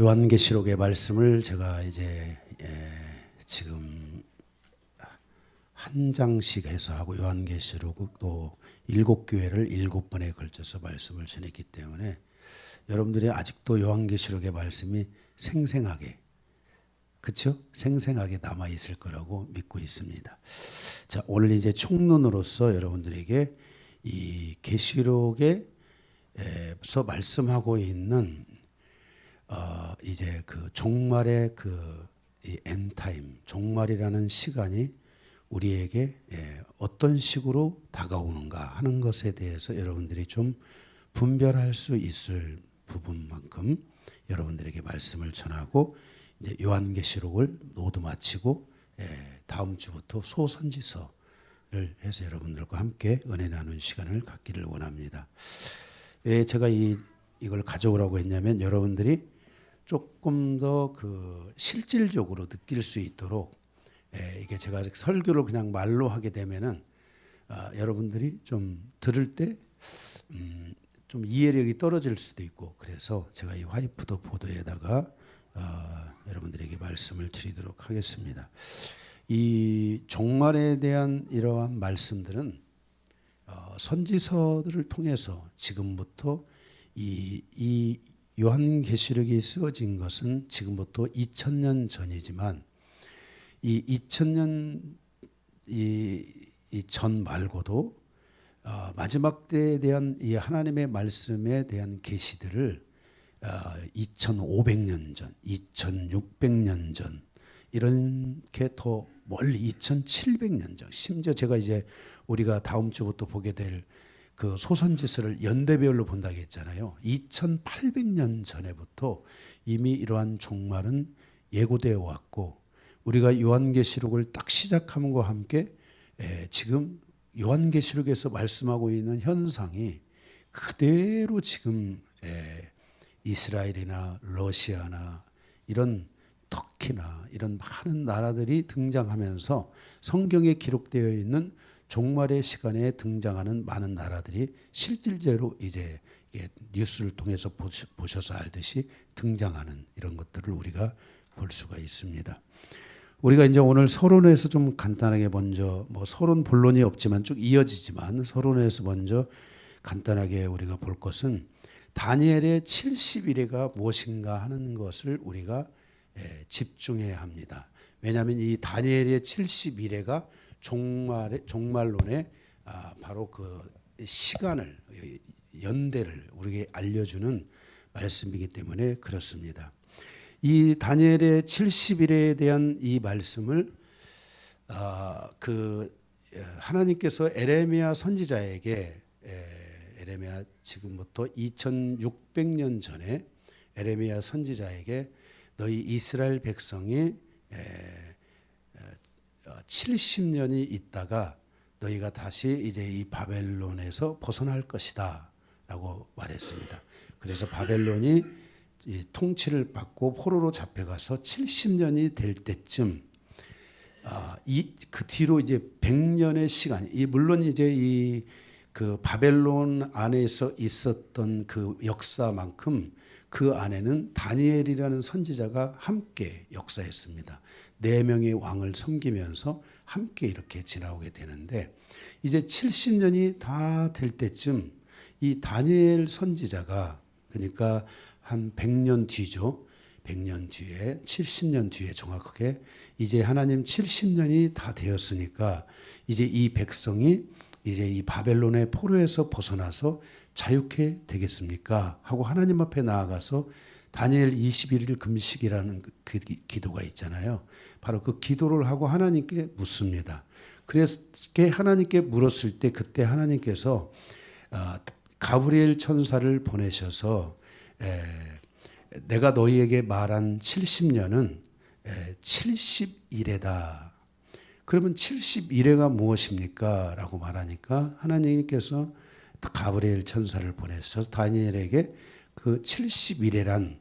요한계시록의 말씀을 제가 이제 지금 한 장씩 해서 하고 요한계시록도 7교회를 7번에 걸쳐서 말씀을 전했기 때문에 여러분들이 아직도 요한계시록의 말씀이 생생하게 그렇죠? 생생하게 남아 있을 거라고 믿고 있습니다. 자, 오늘 이제 총론으로서 여러분들에게 이 계시록에서 말씀하고 있는 이제 그 종말의 이 엔타임, 종말이라는 시간이 우리에게 어떤 식으로 다가오는가 하는 것에 대해서 여러분들이 좀 분별할 수 있을 부분만큼 여러분들에게 말씀을 전하고 이제 요한계시록을 모두 마치고 다음 주부터 소선지서를 해서 여러분들과 함께 은혜 나누는 시간을 갖기를 원합니다. 왜 제가 이걸 가져오라고 했냐면 여러분들이 조금 더 그 실질적으로 느낄 수 있도록 이게 제가 설교를 그냥 말로 하게 되면은 여러분들이 좀 들을 때 좀 이해력이 떨어질 수도 있고 그래서 제가 이 화이트보드 보드에다가 여러분들에게 말씀을 드리도록 하겠습니다. 이 종말에 대한 이러한 말씀들은 선지서들을 통해서 지금부터 이 요한계시록이 쓰어진 것은 지금부터 2000년 전이지만 이 2000년 전 말고도 마지막 때에 대한 이 하나님의 말씀에 대한 계시들을 2500년 전, 2600년 전 이렇게 더 멀리 2700년 전 심지어 제가 이제 우리가 다음 주부터 보게 될 그 소선지서를 연대별로 본다고 했잖아요. 2800년 전에부터 이미 이러한 종말은 예고되어 왔고 우리가 요한계시록을 딱 시작함과 함께 지금 요한계시록에서 말씀하고 있는 현상이 그대로 지금 이스라엘이나 러시아나 이런 터키나 이런 많은 나라들이 등장하면서 성경에 기록되어 있는 종말의 시간에 등장하는 많은 나라들이 실질적으로 이제 뉴스를 통해서 보셔서 알듯이 등장하는 이런 것들을 우리가 볼 수가 있습니다. 우리가 이제 오늘 서론에서 좀 간단하게 먼저 뭐 서론 본론이 없지만 쭉 이어지지만 서론에서 먼저 간단하게 우리가 볼 것은 다니엘의 70일애가 무엇인가 하는 것을 우리가 집중해야 합니다. 왜냐하면 이 다니엘의 70일애가 종말론의 바로 그 시간을 연대를 우리에게 알려주는 말씀이기 때문에 그렇습니다. 이 다니엘의 70일에 대한 이 말씀을 하나님께서 에레미야 선지자에게 에레미야 지금부터 2600년 전에 에레미야 선지자에게 너희 이스라엘 백성이 70년이 있다가 너희가 다시 이제 이 바벨론에서 벗어날 것이다 라고 말했습니다. 그래서 바벨론이 이 통치를 받고 포로로 잡혀가서 70년이 될 때쯤 그 뒤로 이제 100년의 시간, 물론 이제 그 바벨론 안에서 있었던 그 역사만큼 그 안에는 다니엘이라는 선지자가 함께 역사했습니다. 4명의 왕을 섬기면서 함께 이렇게 지나오게 되는데 이제 70년이 다 될 때쯤 이 다니엘 선지자가 그러니까 한 100년 뒤죠. 100년 뒤에 70년 뒤에 정확하게 이제 하나님 70년이 다 되었으니까 이제 이 백성이 이제 이 바벨론의 포로에서 벗어나서 자유케 되겠습니까? 하고 하나님 앞에 나아가서 다니엘 21일 금식이라는 그 기도가 있잖아요. 바로 그 기도를 하고 하나님께 묻습니다. 그래서 하나님께 물었을 때 그때 하나님께서 가브리엘 천사를 보내셔서 내가 너희에게 말한 70년은 70일에다. 그러면 70일에가 무엇입니까? 라고 말하니까 하나님께서 가브리엘 천사를 보내셔서 다니엘에게 그 70일에란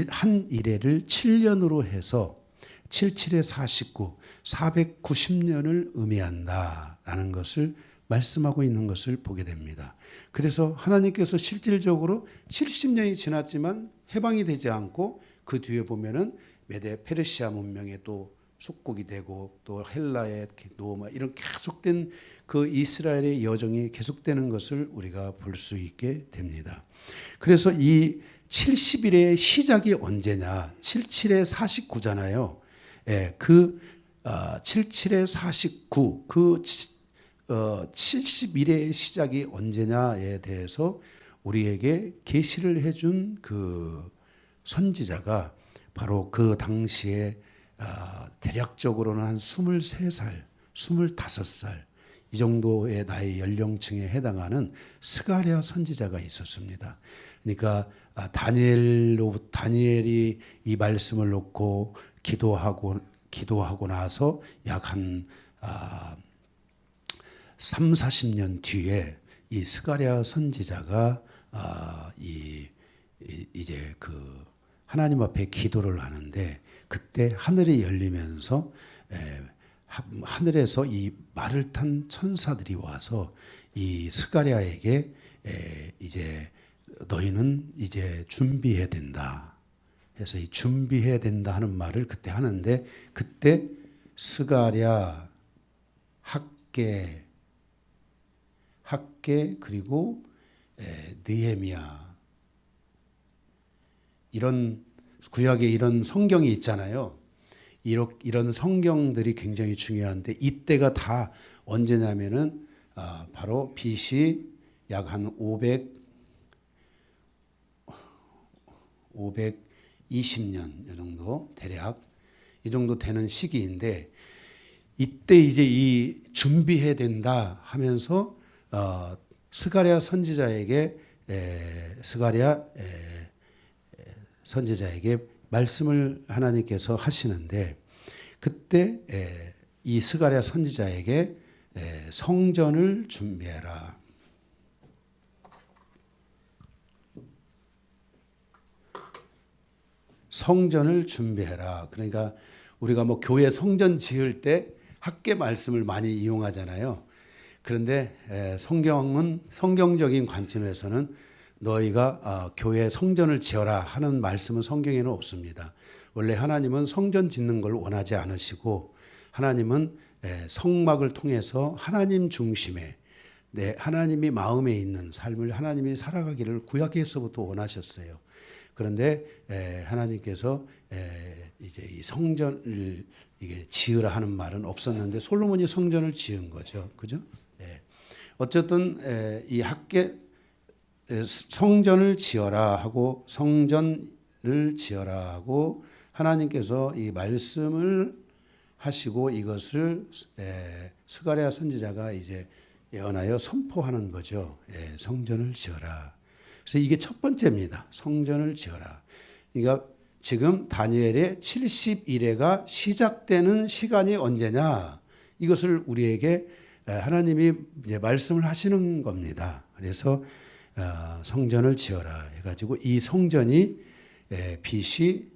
한 일회를 7년으로 해서 77에 49, 490년을 의미한다라는 것을 말씀하고 있는 것을 보게 됩니다. 그래서 하나님께서 실질적으로 70년이 지났지만 해방이 되지 않고 그 뒤에 보면은 메데 페르시아 문명의 또 속국이 되고 또 헬라의 노마 이런 계속된 그 이스라엘의 여정이 계속되는 것을 우리가 볼 수 있게 됩니다. 그래서 이 70일의 시작이 언제냐? 77에 49잖아요. 예, 그 77에 49, 그 70일의 시작이 언제냐에 대해서 우리에게 계시를 해준 그 선지자가 바로 그 당시에 대략적으로는 한 23살, 25살 이 정도의 나이 연령층에 해당하는 스가랴 선지자가 있었습니다. 그러니까 다니엘이 이 말씀을 놓고 기도하고 나서 약 한 3, 40년 뒤에 이 스가랴 선지자가 이제 그 하나님 앞에 기도를 하는데 그때 하늘이 열리면서 하늘에서 이 말을 탄 천사들이 와서 이 스가랴에게 이제 너희는 이제 준비해야 된다 해서 이 준비해야 된다 하는 말을 그때 하는데 그때 스가랴, 학개 그리고 느헤미야 이런 구약에 이런 성경이 있잖아요. 이런 성경들이 굉장히 중요한데 이때가 다 언제냐면은 바로 BC 약 한 520년 이 정도 대략 이 정도 되는 시기인데 이때 이제 이 준비해야 된다 하면서 스가랴 선지자에게 말씀을 하나님께서 하시는데 그때 이 스가랴 선지자에게 성전을 준비해라. 성전을 준비해라. 그러니까 우리가 뭐 교회 성전 지을 때 학계 말씀을 많이 이용하잖아요. 그런데 성경은 성경적인 관점에서는 너희가 교회 성전을 지어라 하는 말씀은 성경에는 없습니다. 원래 하나님은 성전 짓는 걸 원하지 않으시고 하나님은 성막을 통해서 하나님 중심의 하나님이 마음에 있는 삶을 하나님이 살아가기를 구약에서부터 원하셨어요. 그런데 하나님께서 이제 이 성전을 이게 지으라 하는 말은 없었는데 솔로몬이 성전을 지은 거죠, 그죠? 어쨌든 이 성전을 지어라 하고 하나님께서 이 말씀을 하시고 이것을 스가랴 선지자가 이제 예언하여 선포하는 거죠. 성전을 지어라. 그래서 이게 첫 번째입니다. 성전을 지어라. 그러니까 지금 다니엘의 70일회가 시작되는 시간이 언제냐? 이것을 우리에게 하나님이 이제 말씀을 하시는 겁니다. 그래서 성전을 지어라 해가지고 이 성전이 BC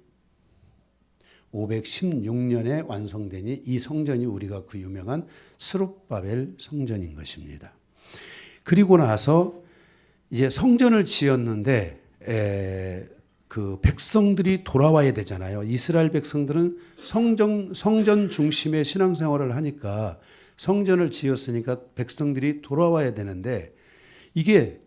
516년에 완성되니 이 성전이 우리가 그 유명한 스룹바벨 성전인 것입니다. 그리고 나서 이제 성전을 지었는데 그 백성들이 돌아와야 되잖아요. 이스라엘 백성들은 성전 중심의 신앙생활을 하니까 성전을 지었으니까 백성들이 돌아와야 되는데 이게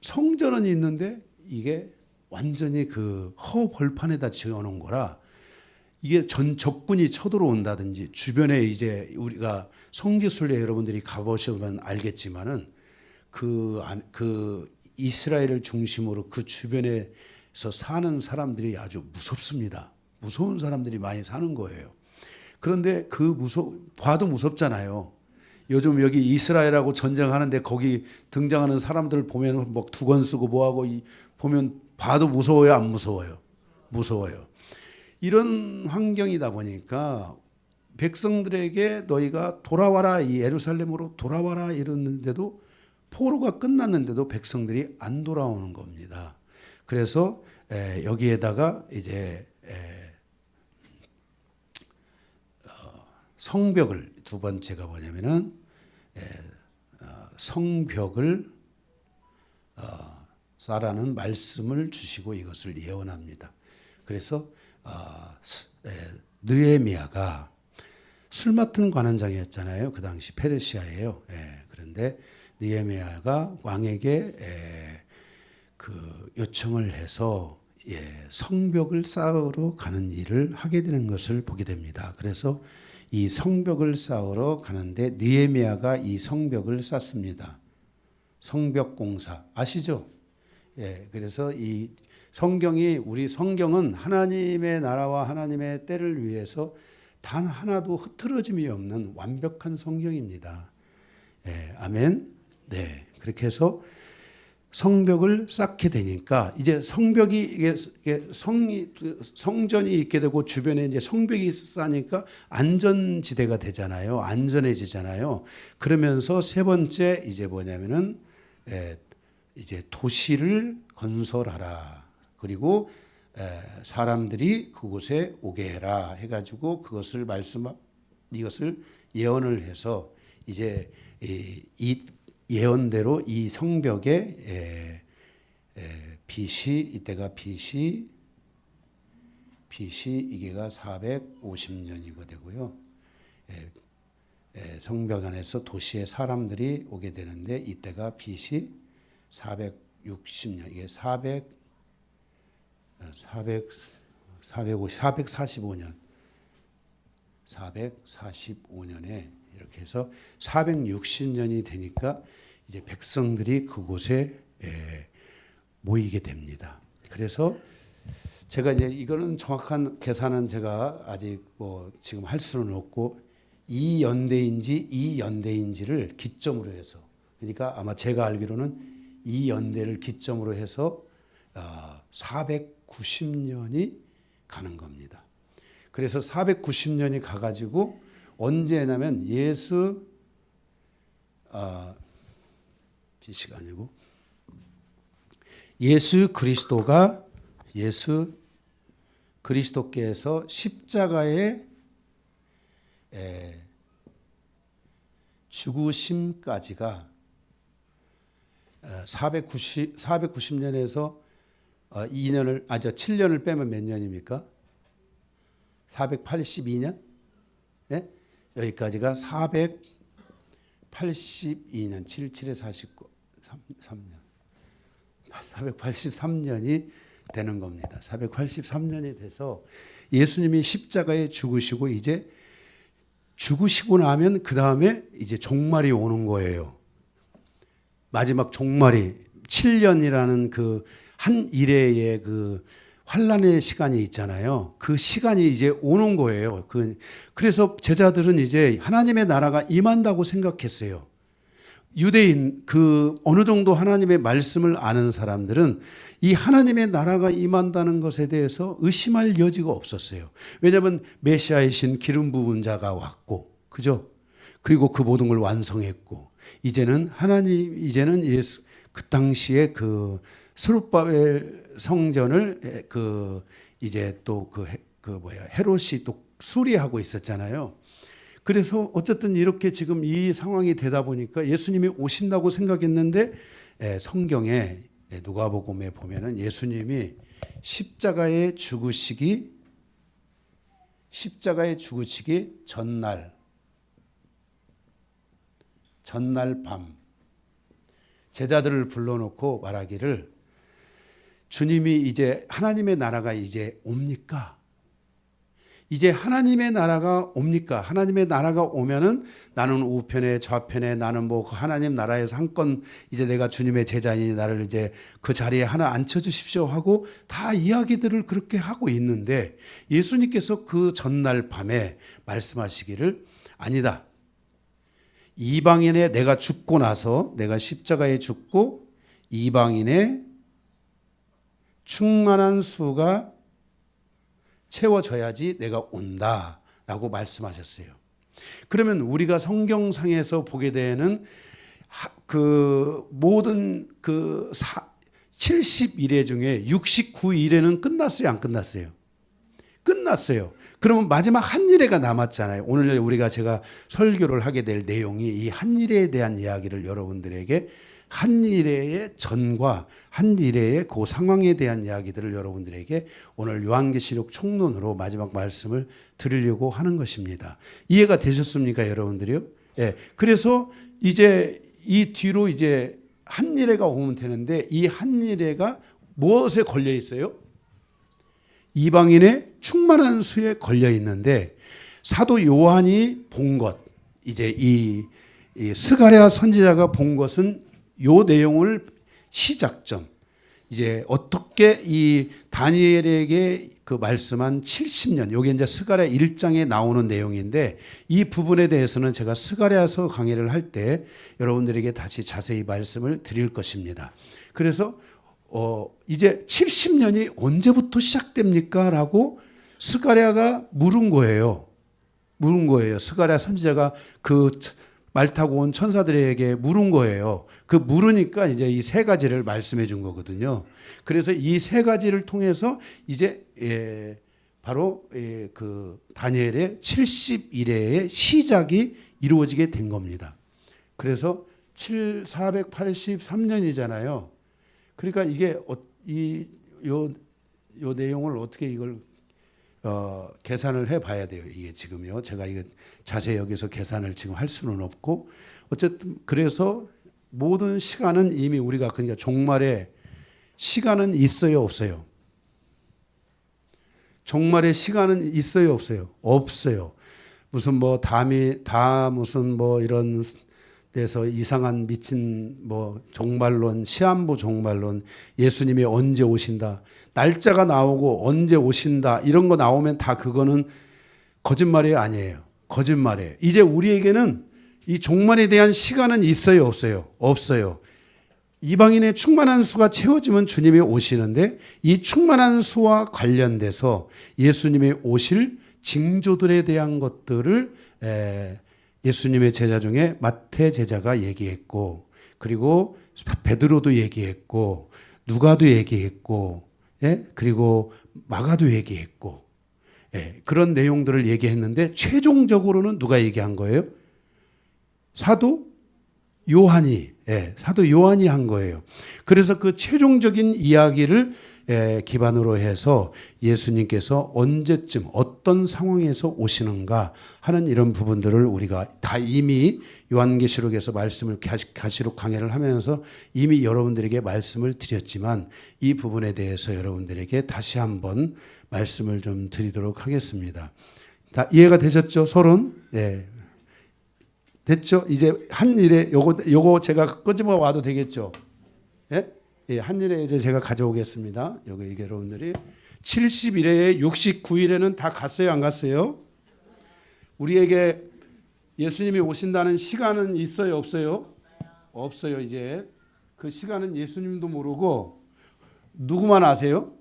성전은 있는데 이게 완전히 그 허벌판에다 지어놓은 거라 이게 적군이 쳐들어온다든지 주변에 이제 우리가 성지순례 여러분들이 가보시면 알겠지만은 그 이스라엘을 중심으로 그 주변에서 사는 사람들이 아주 무섭습니다. 무서운 사람들이 많이 사는 거예요. 그런데 봐도 무섭잖아요. 요즘 여기 이스라엘하고 전쟁하는데 거기 등장하는 사람들 보면 뭐 두건 쓰고 뭐하고 보면 봐도 무서워요, 안 무서워요? 무서워요. 이런 환경이다 보니까 백성들에게 너희가 돌아와라, 이 예루살렘으로 돌아와라 이러는데도 포로가 끝났는데도 백성들이 안 돌아오는 겁니다. 그래서 여기에다가 이제 성벽을 두 번째가 뭐냐면은 성벽을 쌓라는 말씀을 주시고 이것을 예언합니다. 그래서 느헤미야가 술 맡은 관원장이었잖아요. 그 당시 페르시아예요. 그런데 느헤미야가 왕에게 그 요청을 해서 성벽을 쌓으러 가는 일을 하게 되는 것을 보게 됩니다. 그래서 이 성벽을 쌓으러 가는데 느헤미야가 이 성벽을 쌓습니다. 성벽 공사 아시죠? 그래서 이 우리 성경은 하나님의 나라와 하나님의 때를 위해서 단 하나도 흐트러짐이 없는 완벽한 성경입니다. 아멘. 네, 그렇게 해서 성벽을 쌓게 되니까 이제 성벽이 성전이 있게 되고 주변에 이제 성벽이 쌓으니까 안전지대가 되잖아요. 안전해지잖아요. 그러면서 세 번째 이제 뭐냐면은 이제 도시를 건설하라. 그리고 사람들이 그곳에 오게 해라 해가지고 이것을 예언을 해서 이제 이 예언대로 이 성벽에 이때가 BC 이게가 450년이고 되고요. 성벽 안에서 도시에 사람들이 오게 되는데 이때가 BC 460년 이게 445년에 이렇게 해서 460년이 되니까 이제 백성들이 그곳에 모이게 됩니다. 그래서 제가 이제 이거는 정확한 계산은 제가 아직 뭐 지금 할 수는 없고 이 연대인지를 기점으로 해서 그러니까 아마 제가 알기로는 이 연대를 기점으로 해서 490년이 가는 겁니다. 그래서 490년이 가가지고 언제냐면 BC가 아니고 예수 그리스도께서 십자가에 죽으심까지가 490년에서 7년을 빼면 몇 년입니까? 482년? 네? 여기까지가 482년, 77에 49, 3년. 483년이 되는 겁니다. 483년이 돼서 예수님이 십자가에 죽으시고 이제 죽으시고 나면 그 다음에 이제 종말이 오는 거예요. 마지막 종말이 7년이라는 그 한 일회의 그 환란의 시간이 있잖아요. 그 시간이 이제 오는 거예요. 그래서 제자들은 이제 하나님의 나라가 임한다고 생각했어요. 유대인 어느 정도 하나님의 말씀을 아는 사람들은 이 하나님의 나라가 임한다는 것에 대해서 의심할 여지가 없었어요. 왜냐하면 메시아이신 기름 부은 자가 왔고, 그죠? 그리고 그 모든 걸 완성했고, 이제는 예수 그 당시에 스룹바벨 성전을 이제 또 헤롯이 또 수리하고 있었잖아요. 그래서 어쨌든 이렇게 지금 이 상황이 되다 보니까 예수님이 오신다고 생각했는데 성경에 누가복음에 보면은 예수님이 십자가에 죽으시기 전날 밤 제자들을 불러놓고 말하기를 주님이 이제 하나님의 나라가 이제 옵니까? 이제 하나님의 나라가 옵니까? 하나님의 나라가 오면은 나는 우편에 좌편에 나는 뭐 하나님 나라에서 한 건 이제 내가 주님의 제자니 나를 이제 그 자리에 하나 앉혀주십시오 하고 다 이야기들을 그렇게 하고 있는데 예수님께서 그 전날 밤에 말씀하시기를 아니다. 이방인에 내가 죽고 나서 내가 십자가에 죽고 이방인의 충만한 수가 채워져야지 내가 온다라고 말씀하셨어요. 그러면 우리가 성경상에서 보게 되는 모든 70일에 중에 69일에는 끝났어요, 안 끝났어요? 끝났어요. 그러면 마지막 한 일회가 남았잖아요. 오늘 제가 설교를 하게 될 내용이 이 한 일회에 대한 이야기를 여러분들에게 한 일의 전과 한 일의 그 상황에 대한 이야기들을 여러분들에게 오늘 요한계시록 총론으로 마지막 말씀을 드리려고 하는 것입니다. 이해가 되셨습니까, 여러분들이요? 예. 그래서 이제 이 뒤로 이제 한 일회가 오면 되는데 이 한 일회가 무엇에 걸려 있어요? 이방인의 충만한 수에 걸려 있는데 사도 요한이 본 것, 이제 이 스가랴 선지자가 본 것은 요 내용을 시작점, 이제 어떻게 이 다니엘에게 그 말씀한 70년, 요게 이제 스가랴 1장에 나오는 내용인데 이 부분에 대해서는 제가 스가랴서 강의를 할 때 여러분들에게 다시 자세히 말씀을 드릴 것입니다. 그래서 이제 70년이 언제부터 시작됩니까? 라고 스가랴가 물은 거예요. 스가랴 선지자가 그 말 타고 온 천사들에게 물은 거예요. 그 물으니까 이제 이 세 가지를 말씀해 준 거거든요. 그래서 이 세 가지를 통해서 이제 바로 그 다니엘의 70일의 시작이 이루어지게 된 겁니다. 그래서 483년이잖아요. 그러니까 이게 요 내용을 어떻게 이걸 계산을 해봐야 돼요. 이게 지금요. 제가 이거 자세히 여기서 계산을 지금 할 수는 없고 어쨌든 그래서 모든 시간은 이미 우리가 그러니까 종말에 시간은 있어요, 없어요? 종말에 시간은 있어요, 없어요? 없어요. 무슨 뭐 무슨 뭐 이런 데서 이상한 미친 뭐 종말론, 시한부 종말론, 예수님이 언제 오신다, 날짜가 나오고 언제 오신다 이런 거 나오면 다 그거는 거짓말이 아니에요. 거짓말이에요. 이제 우리에게는 이 종말에 대한 시간은 있어요, 없어요? 없어요. 이방인의 충만한 수가 채워지면 주님이 오시는데 이 충만한 수와 관련돼서 예수님이 오실 징조들에 대한 것들을 예수님의 제자 중에 마태 제자가 얘기했고 그리고 베드로도 얘기했고 누가도 얘기했고 그리고 마가도 얘기했고 그런 내용들을 얘기했는데 최종적으로는 누가 얘기한 거예요? 사도 요한이 한 거예요. 그래서 그 최종적인 이야기를 기반으로 해서 예수님께서 언제쯤 어떤 상황에서 오시는가 하는 이런 부분들을 우리가 다 이미 요한계시록에서 말씀을 계시록 강해를 하면서 이미 여러분들에게 말씀을 드렸지만 이 부분에 대해서 여러분들에게 다시 한번 말씀을 좀 드리도록 하겠습니다. 다 이해가 되셨죠? 서론? 네. 됐죠? 이제 한 일에 요거 제가 끄집어 와도 되겠죠? 예? 예, 한 일에 이제 제가 가져오겠습니다. 이게 여러분들이 70일에 69일에는 다 갔어요, 안 갔어요? 우리에게 예수님이 오신다는 시간은 있어요, 없어요? 없어요. 이제 그 시간은 예수님도 모르고 누구만 아세요?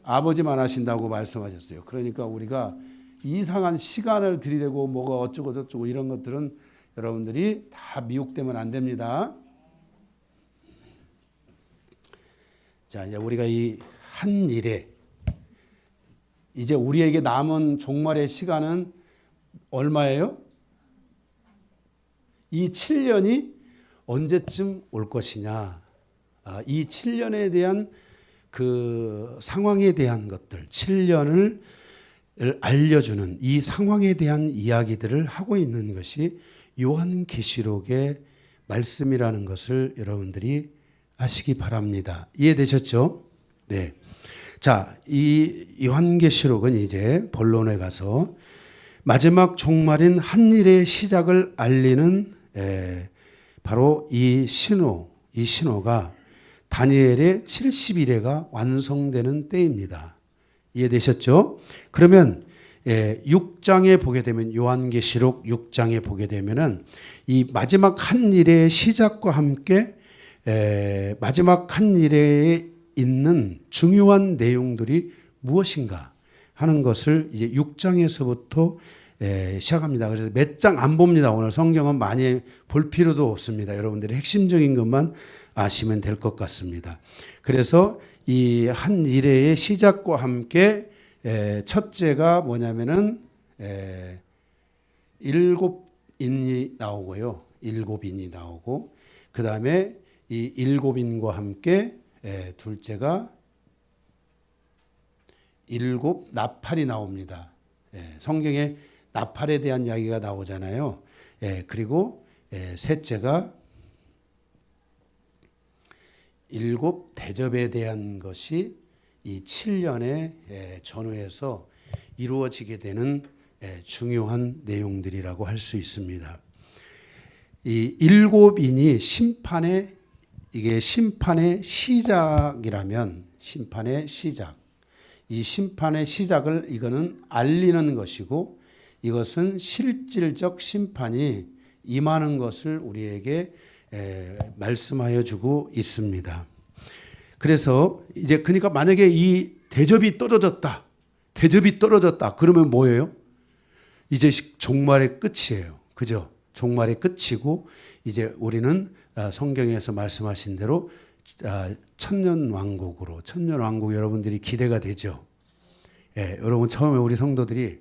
아버지만 아신다고 말씀하셨어요. 그러니까 우리가 이상한 시간을 들이대고 뭐가 어쩌고 저쩌고 이런 것들은 여러분들이 다 미혹되면 안 됩니다. 자, 이제 우리가 이 한 일에 이제 우리에게 남은 종말의 시간은 얼마예요? 이 7년이 언제쯤 올 것이냐. 이 7년에 대한 그 상황에 대한 것들, 7년을 알려주는 이 상황에 대한 이야기들을 하고 있는 것이 요한계시록의 말씀이라는 것을 여러분들이 아시기 바랍니다. 이해되셨죠? 네. 자, 이 요한계시록은 이제 본론에 가서 마지막 종말인 한 일의 시작을 알리는 바로 이 신호가 다니엘의 70일에가 완성되는 때입니다. 이해되셨죠? 그러면 6장에 보게 되면 요한계시록 6장에 보게 되면은 이 마지막 한 일의 시작과 함께 마지막 한 일에 있는 중요한 내용들이 무엇인가 하는 것을 이제 6장에서부터 시작합니다. 그래서 몇 장 안 봅니다. 오늘 성경은 많이 볼 필요도 없습니다. 여러분들이 핵심적인 것만 아시면 될 것 같습니다. 그래서 이 한 일의 시작과 함께 첫째가 뭐냐면은 7인이 나오고요. 7인이 나오고 그 다음에 이 일곱인과 함께 둘째가 일곱 나팔이 나옵니다. 성경에 나팔에 대한 이야기가 나오잖아요. 그리고 셋째가 일곱 대접에 대한 것이 이 7년의 전후에서 이루어지게 되는 중요한 내용들이라고 할 수 있습니다. 이 일곱인이 이게 심판의 시작이라면 심판의 시작. 이 심판의 시작을 이거는 알리는 것이고 이것은 실질적 심판이 임하는 것을 우리에게 말씀하여 주고 있습니다. 그래서 이제 그러니까 만약에 이 대접이 떨어졌다. 그러면 뭐예요? 이제 종말의 끝이에요. 그죠? 종말의 끝이고 이제 우리는 성경에서 말씀하신 대로 천년왕국으로 천년왕국 여러분들이 기대가 되죠. 여러분 처음에 우리 성도들이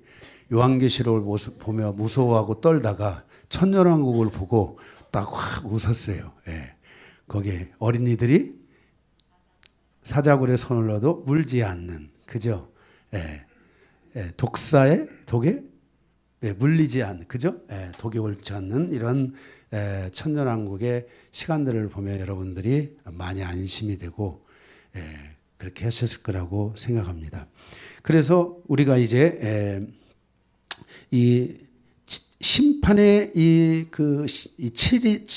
요한계시록을 보며 무서워하고 떨다가 천년왕국을 보고 딱 확 웃었어요. 거기에 어린이들이 사자굴에 손을 넣어도 물지 않는 그죠? 독사의 독에 물리지 않는 그죠? 독에 옳지 않는 이런 천년왕국의 시간들을 보면 여러분들이 많이 안심이 되고 그렇게 하셨을 거라고 생각합니다. 그래서 우리가 이제 이 심판의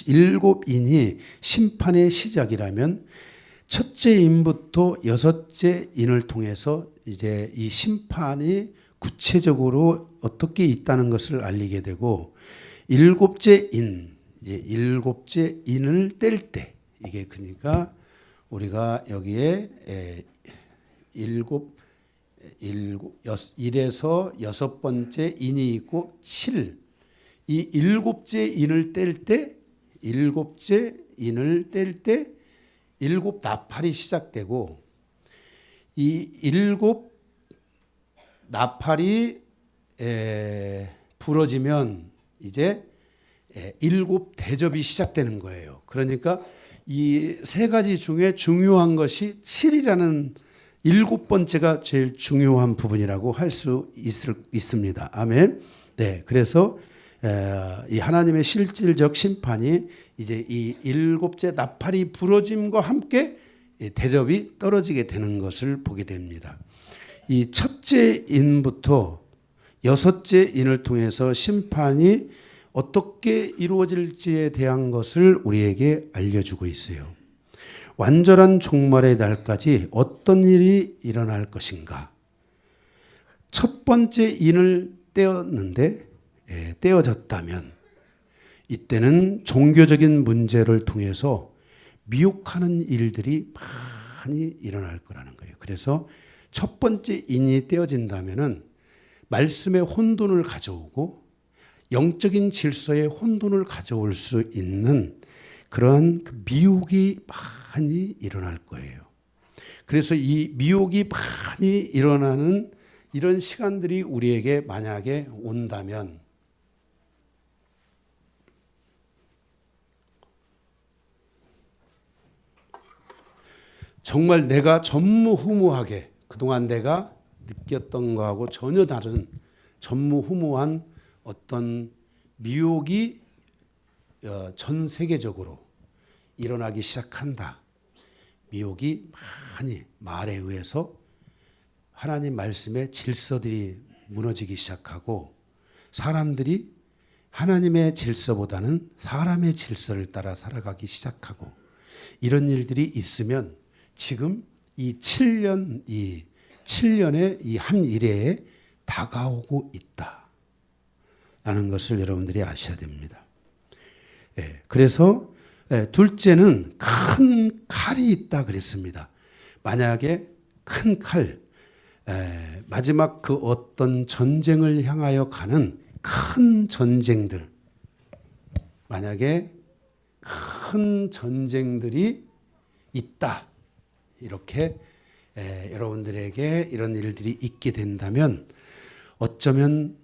일곱 인이 심판의 시작이라면 첫째 인부터 여섯째 인을 통해서 이제 이 심판이 구체적으로 어떻게 있다는 것을 알리게 되고 일곱째 인을 뗄 때 이게 그러니까 우리가 여기에 일에서 여섯 번째 인이 있고 7. 이 일곱째 인을 뗄 때 일곱 나팔이 시작되고 이 일곱 나팔이 부러지면 이제 일곱 대접이 시작되는 거예요. 그러니까 이 세 가지 중에 중요한 것이 7이라는 일곱 번째가 제일 중요한 부분이라고 할 수 있습니다. 아멘. 네, 그래서 이 하나님의 실질적 심판이 이제 이 일곱째 나팔이 부러짐과 함께 대접이 떨어지게 되는 것을 보게 됩니다. 이 첫째 인부터 여섯째 인을 통해서 심판이 어떻게 이루어질지에 대한 것을 우리에게 알려주고 있어요. 완전한 종말의 날까지 어떤 일이 일어날 것인가? 첫 번째 인을 떼어졌다면 이때는 종교적인 문제를 통해서 미혹하는 일들이 많이 일어날 거라는 거예요. 그래서 첫 번째 인이 떼어진다면은 말씀의 혼돈을 가져오고 영적인 질서의 혼돈을 가져올 수 있는 그러한 미혹이 많이 일어날 거예요. 그래서 이 미혹이 많이 일어나는 이런 시간들이 우리에게 만약에 온다면 정말 내가 전무후무하게 그동안 내가 느꼈던 거하고 전혀 다른 전무후무한 어떤 미혹이 전 세계적으로 일어나기 시작한다. 미혹이 많이 말에 의해서 하나님 말씀의 질서들이 무너지기 시작하고 사람들이 하나님의 질서보다는 사람의 질서를 따라 살아가기 시작하고 이런 일들이 있으면 지금 이 7년의 이 한 일에 다가오고 있다라는 것을 여러분들이 아셔야 됩니다. 그래서 둘째는 큰 칼이 있다 그랬습니다. 만약에 큰 칼, 마지막 그 어떤 전쟁을 향하여 가는 큰 전쟁들, 만약에 큰 전쟁들이 있다. 이렇게 여러분들에게 이런 일들이 있게 된다면 어쩌면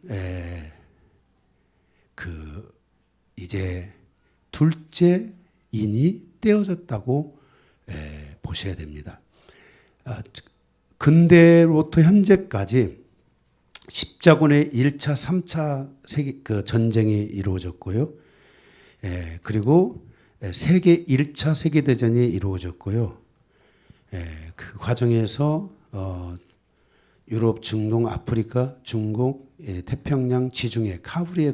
이제 둘째 인이 떼어졌다고 보셔야 됩니다. 근대로부터 현재까지 십자군의 1차, 3차 세계 그 전쟁이 이루어졌고요. 그리고 세계 1차 세계대전이 이루어졌고요. 그 과정에서 유럽, 중동, 아프리카, 중국, 태평양, 지중해, 카리브해에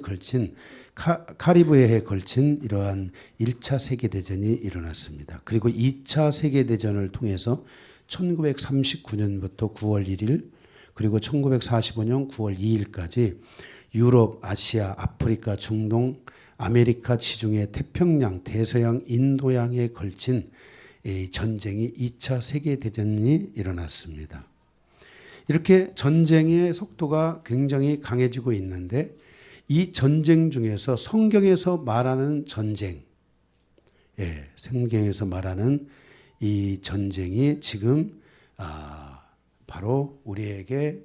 걸친 이러한 1차 세계대전이 일어났습니다. 그리고 2차 세계대전을 통해서 1939년부터 9월 1일 그리고 1945년 9월 2일까지 유럽, 아시아, 아프리카, 중동, 아메리카, 지중해, 태평양, 대서양, 인도양에 걸친 이 전쟁이 2차 세계대전이 일어났습니다. 이렇게 전쟁의 속도가 굉장히 강해지고 있는데 이 전쟁 중에서 성경에서 말하는 전쟁, 성경에서 말하는 이 전쟁이 지금 바로 우리에게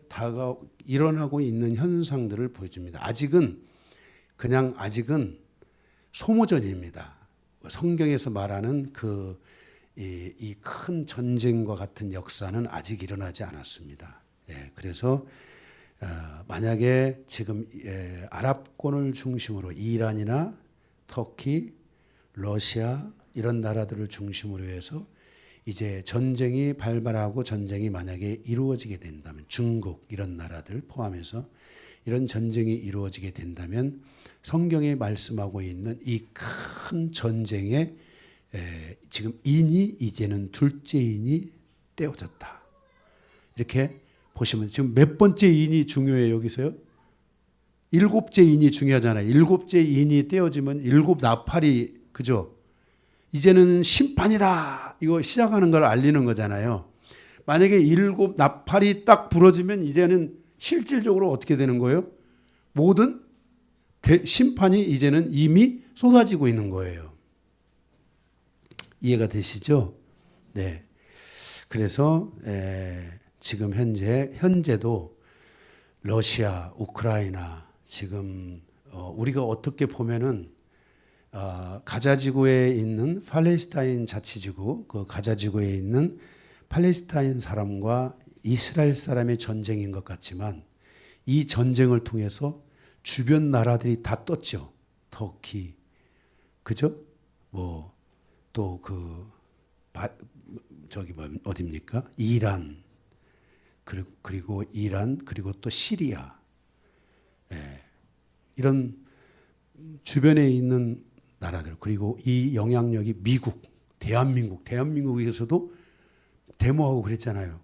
일어나고 있는 현상들을 보여줍니다. 아직은 소모전입니다. 성경에서 말하는 이 큰 전쟁과 같은 역사는 아직 일어나지 않았습니다. 그래서 만약에 지금 아랍권을 중심으로 이란이나 터키, 러시아 이런 나라들을 중심으로 해서 이제 전쟁이 발발하고 전쟁이 만약에 이루어지게 된다면 중국 이런 나라들 포함해서 이런 전쟁이 이루어지게 된다면 성경에 말씀하고 있는 이 큰 전쟁에 지금 인이 이제는 둘째 인이 떼어졌다. 이렇게 보시면 지금 몇 번째 인이 중요해요 여기서요? 7째 인이 중요하잖아요. 7째 인이 떼어지면 7 나팔이 그죠? 이제는 심판이다. 이거 시작하는 걸 알리는 거잖아요. 만약에 7 나팔이 딱 부러지면 이제는 실질적으로 어떻게 되는 거예요? 모든 심판이 이제는 이미 쏟아지고 있는 거예요. 이해가 되시죠? 네. 그래서 지금 현재도 러시아, 우크라이나 지금 우리가 어떻게 보면은 가자지구에 있는 팔레스타인 자치지구, 그 가자지구에 있는 팔레스타인 사람과 이스라엘 사람의 전쟁인 것 같지만 이 전쟁을 통해서 주변 나라들이 다 떴죠. 터키, 그죠? 또 어딥니까? 이란, 그리고 이란, 그리고 또 시리아, 이런 주변에 있는 나라들, 그리고 이 영향력이 미국, 대한민국에서도 데모하고 그랬잖아요.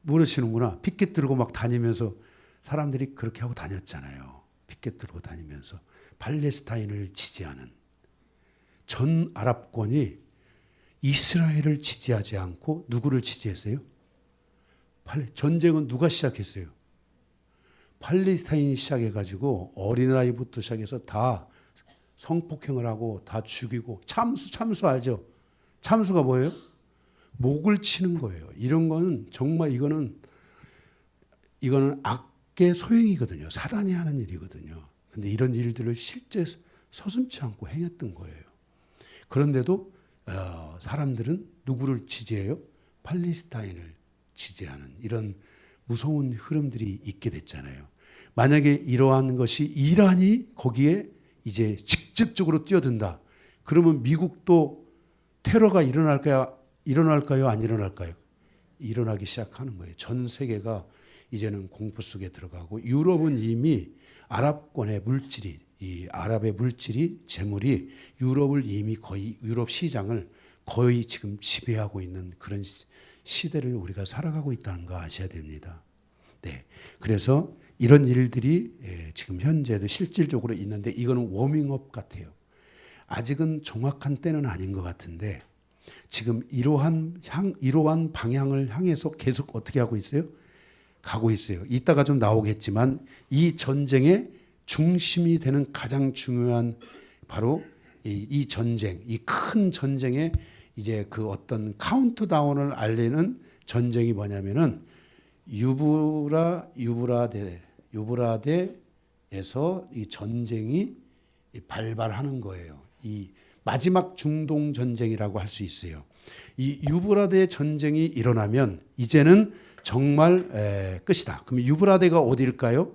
모르시는구나. 피켓 들고 막 다니면서 사람들이 그렇게 하고 다녔잖아요. 피켓 들고 다니면서 팔레스타인을 지지하는 전 아랍권이 이스라엘을 지지하지 않고 누구를 지지했어요? 전쟁은 누가 시작했어요? 팔레스타인이 시작해가지고 어린아이부터 시작해서 다 성폭행을 하고 다 죽이고 참수 알죠? 참수가 뭐예요? 목을 치는 거예요. 이런 거는 정말 이거는 악의 소행이거든요. 사단이 하는 일이거든요. 근데 이런 일들을 실제 서슴지 않고 행했던 거예요. 그런데도 사람들은 누구를 지지해요? 팔레스타인을 지지하는 이런 무서운 흐름들이 있게 됐잖아요. 만약에 이러한 것이 이란이 거기에 이제 직접적으로 뛰어든다. 그러면 미국도 테러가 일어날까요? 안 일어날까요? 일어나기 시작하는 거예요. 전 세계가 이제는 공포 속에 들어가고 유럽은 이미 아랍권의 물질이 이 아랍의 물질이 재물이 유럽을 이미 거의 유럽 시장을 거의 지금 지배하고 있는 그런 시대를 우리가 살아가고 있다는 거 아셔야 됩니다. 네, 그래서 이런 일들이 지금 현재도 실질적으로 있는데 이거는 워밍업 같아요. 아직은 정확한 때는 아닌 것 같은데 지금 이러한 방향을 향해서 계속 어떻게 하고 있어요? 가고 있어요. 이따가 좀 나오겠지만 이 전쟁의 중심이 되는 가장 중요한 바로 이 전쟁, 이 큰 전쟁의 이제 그 어떤 카운트다운을 알리는 전쟁이 뭐냐면은 유브라데에서 이 전쟁이 발발하는 거예요. 이 마지막 중동 전쟁이라고 할 수 있어요. 이 유브라데 전쟁이 일어나면 이제는 정말 끝이다. 그럼 유브라데가 어디일까요?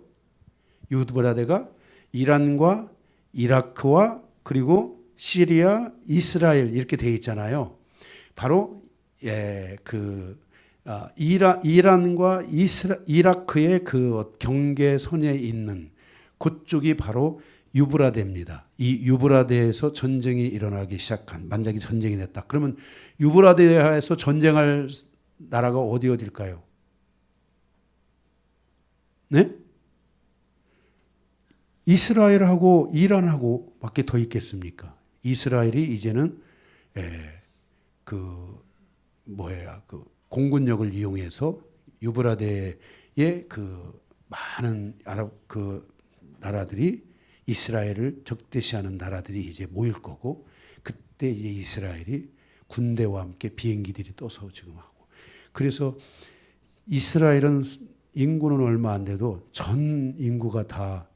유브라데가 이란과 이라크와 그리고 시리아, 이스라엘 이렇게 되어 있잖아요. 바로 이란과 이라크의 그 경계선에 있는 그쪽이 바로 유브라데입니다. 이 유브라데에서 전쟁이 일어나기 시작한, 만약에 전쟁이 됐다. 그러면 유브라데에서 전쟁할 나라가 어디일까요? 네? 이스라엘하고 이란하고 밖에 더 있겠습니까? 이스라엘이 이제는 그 공군력을 이용해서 유브라데의 그 많은 아랍 그 나라들이 이스라엘을 적대시하는 나라들이 이제 모일 거고, 그때 이제 이스라엘이 군대와 함께 비행기들이 떠서 지금 하고, 그래서 이스라엘은 인구는 얼마 안 돼도 전 인구가 다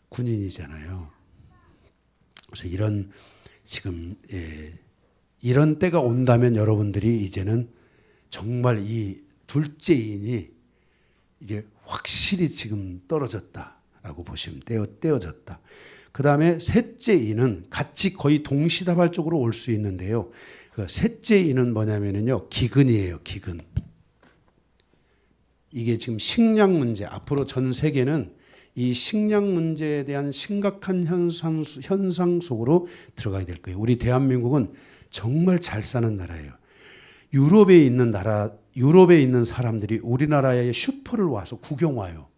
군인이잖아요. 그래서 이런 때가 온다면 여러분들이 이제는 정말 이 둘째인이 이게 확실히 지금 떨어졌다라고 보시면 떼어졌다. 그 다음에 셋째인은 같이 거의 동시다발적으로 올 수 있는데요. 셋째인은 뭐냐면요, 기근이에요. 기근. 이게 지금 식량 문제, 앞으로 전 세계는 이 식량 문제에 대한 심각한 현상 속으로 들어가게 될 거예요. 우리 대한민국은 정말 잘 사는 나라예요. 유럽에 있는 사람들이 우리나라의 슈퍼를 와서 구경 와요.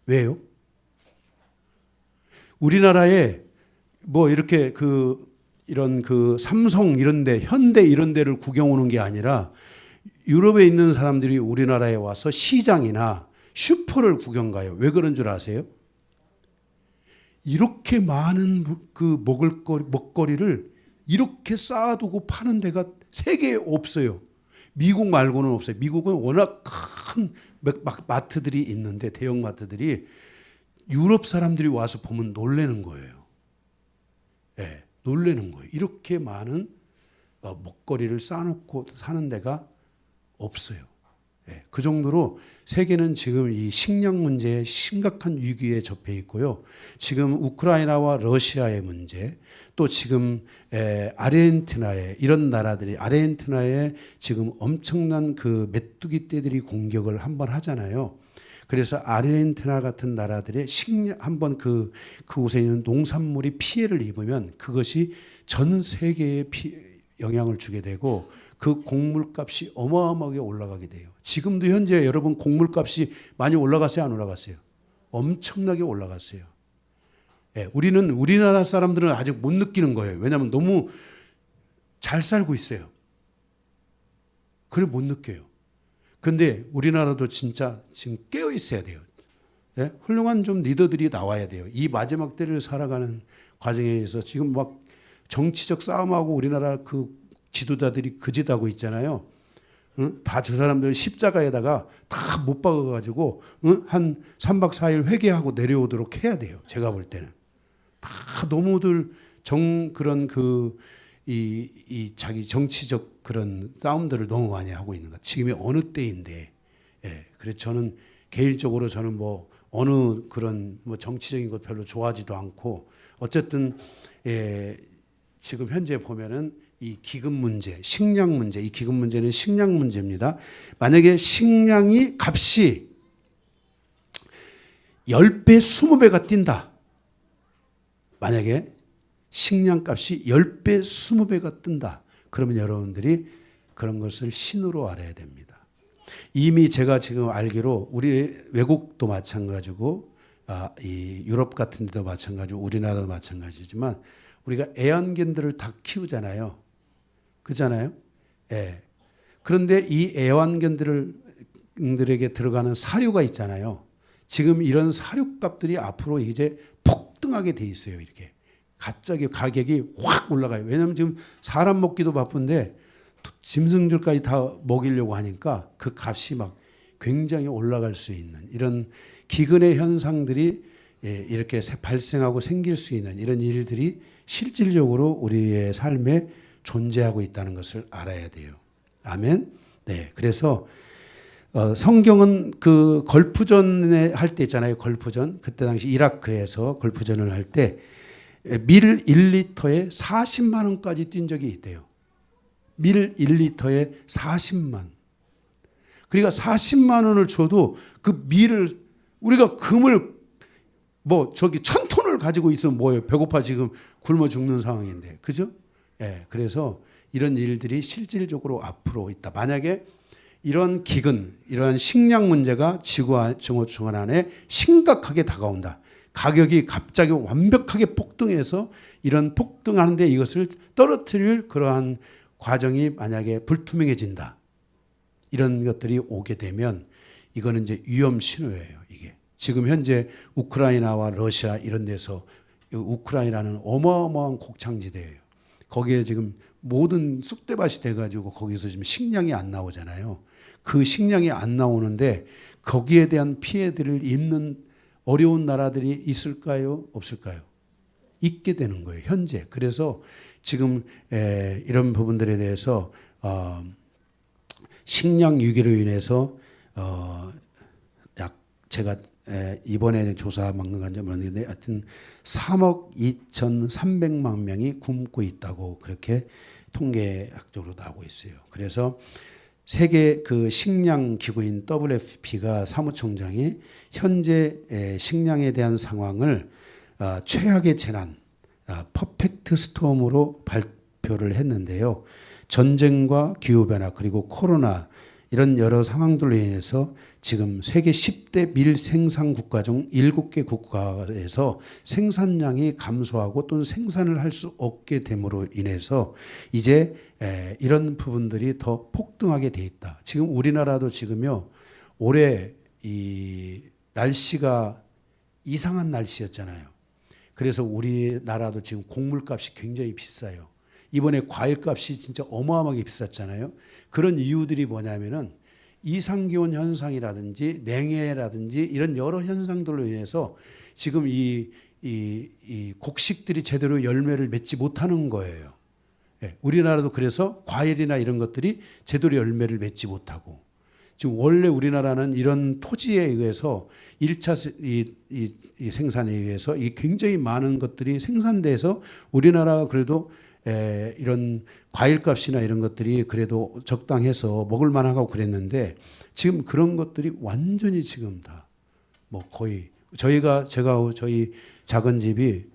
왜요? 우리나라에 뭐 이렇게 이런 삼성 이런 데, 현대 이런 데를 구경 오는 게 아니라 유럽에 있는 사람들이 우리나라에 와서 시장이나 슈퍼를 구경 가요. 왜 그런 줄 아세요? 이렇게 많은 그 먹거리를 이렇게 쌓아두고 파는 데가 세계에 없어요. 미국 말고는 없어요. 미국은 워낙 큰 마트들이 있는데, 대형 마트들이 유럽 사람들이 와서 보면 놀라는 거예요. 네, 놀라는 거예요. 이렇게 많은 먹거리를 쌓아놓고 사는 데가 없어요. 네, 그 정도로 세계는 지금 이 식량 문제에 심각한 위기에 접해 있고요. 지금 우크라이나와 러시아의 문제, 또 지금 아르헨티나에 이런 나라들이, 아르헨티나에 지금 엄청난 그 메뚜기 떼들이 공격을 한번 하잖아요. 그래서 아르헨티나 같은 나라들의 한번 그곳에 있는 농산물이 피해를 입으면 그것이 전 세계에 영향을 주게 되고, 그 곡물값이 어마어마하게 올라가게 돼요. 지금도 현재 여러분 곡물값이 많이 올라갔어요, 안 올라갔어요? 엄청나게 올라갔어요. 예, 우리나라 사람들은 아직 못 느끼는 거예요. 왜냐하면 너무 잘 살고 있어요. 그래 못 느껴요. 그런데 우리나라도 진짜 지금 깨어 있어야 돼요. 예? 훌륭한 좀 리더들이 나와야 돼요. 이 마지막 때를 살아가는 과정에서 지금 막 정치적 싸움하고 우리나라 그 지도자들이 그짓하고 있잖아요. 응? 다 저 사람들 십자가에다가 다 못 박아가지고 한 3박 4일 회개하고 내려오도록 해야 돼요. 제가 볼 때는. 다 너무들 그런 이 자기 정치적 그런 싸움들을 너무 많이 하고 있는 것. 지금이 어느 때인데, 예. 그래서 저는 개인적으로 저는 뭐 어느 그런 뭐 정치적인 것 별로 좋아하지도 않고, 어쨌든 지금 현재 보면은 이 기금 문제, 식량 문제, 이 기금 문제는 식량 문제입니다. 만약에 식량이 값이 10배, 20배가 뛴다. 만약에 식량 값이 10배, 20배가 뜬다. 그러면 여러분들이 그런 것을 신호로 알아야 됩니다. 이미 제가 지금 알기로 우리 외국도 마찬가지고, 이 유럽 같은 데도 마찬가지고, 우리나라도 마찬가지지만 우리가 애완견들을 다 키우잖아요. 그렇잖아요? 예. 그런데 이 애완견들에게 들어가는 사료가 있잖아요. 지금 이런 사료값들이 앞으로 이제 폭등하게 돼 있어요. 이렇게 갑자기 가격이 확 올라가요. 왜냐하면 지금 사람 먹기도 바쁜데 짐승들까지 다 먹이려고 하니까 그 값이 막 굉장히 올라갈 수 있는 이런 기근의 현상들이 이렇게 발생하고 생길 수 있는 이런 일들이 실질적으로 우리의 삶에 존재하고 있다는 것을 알아야 돼요. 아멘. 네. 그래서 성경은 그 걸프전에 할 때 있잖아요. 걸프전. 그때 당시 이라크에서 걸프전을 할 때 밀 1리터에 40만 원까지 뛴 적이 있대요. 밀 1리터에 40만. 그러니까 40만 원을 줘도 그 밀을 우리가 금을 뭐 저기 1,000톤을 가지고 있으면 뭐예요? 배고파 지금 굶어 죽는 상황인데. 그죠? 예. 그래서 이런 일들이 실질적으로 앞으로 있다. 만약에 이런 기근, 이러한 식량 문제가 지구 증오층 안에 심각하게 다가온다. 가격이 갑자기 완벽하게 폭등해서 이런 폭등하는데 이것을 떨어뜨릴 그러한 과정이 만약에 불투명해진다. 이런 것들이 오게 되면 이거는 이제 위험 신호예요. 이게 지금 현재 우크라이나와 러시아 이런 데서 우크라이나는 어마어마한 곡창지대예요. 거기에 지금 모든 쑥대밭이 돼가지고 거기서 지금 식량이 안 나오잖아요. 그 식량이 안 나오는데 거기에 대한 피해들을 입는 어려운 나라들이 있을까요? 없을까요? 있게 되는 거예요. 현재. 그래서 지금 이런 부분들에 대해서 식량 위기로 인해서 약 제가 이번에 조사한 건지 모르겠는데 하여튼 3억 2,300만 명이 굶고 있다고 그렇게 통계학적으로 나오고 있어요. 그래서 세계 그 식량 기구인 WFP가 사무총장이 현재 식량에 대한 상황을 최악의 재난, 퍼펙트 스톰으로 발표를 했는데요. 전쟁과 기후변화 그리고 코로나 이런 여러 상황들로 인해서 지금 세계 10대 밀 생산 국가 중 7개 국가에서 생산량이 감소하고 또는 생산을 할 수 없게 됨으로 인해서 이제 이런 부분들이 더 폭등하게 돼 있다. 지금 우리나라도 지금요 올해 이 날씨가 이상한 날씨였잖아요. 그래서 우리나라도 지금 곡물값이 굉장히 비싸요. 이번에 과일값이 진짜 어마어마하게 비쌌잖아요. 그런 이유들이 뭐냐면은 이상기온 현상이라든지 냉해라든지 이런 여러 현상들로 인해서 지금 이 곡식들이 제대로 열매를 맺지 못하는 거예요. 예, 우리나라도 그래서 과일이나 이런 것들이 제대로 열매를 맺지 못하고 지금 원래 우리나라는 이런 토지에 의해서 1차 이 생산에 의해서 이 굉장히 많은 것들이 생산돼서 우리나라가 그래도 이런 과일값이나 이런 것들이 그래도 적당해서 먹을 만하고 그랬는데 지금 그런 것들이 완전히 지금 다 뭐 거의 제가 저희 작은 집이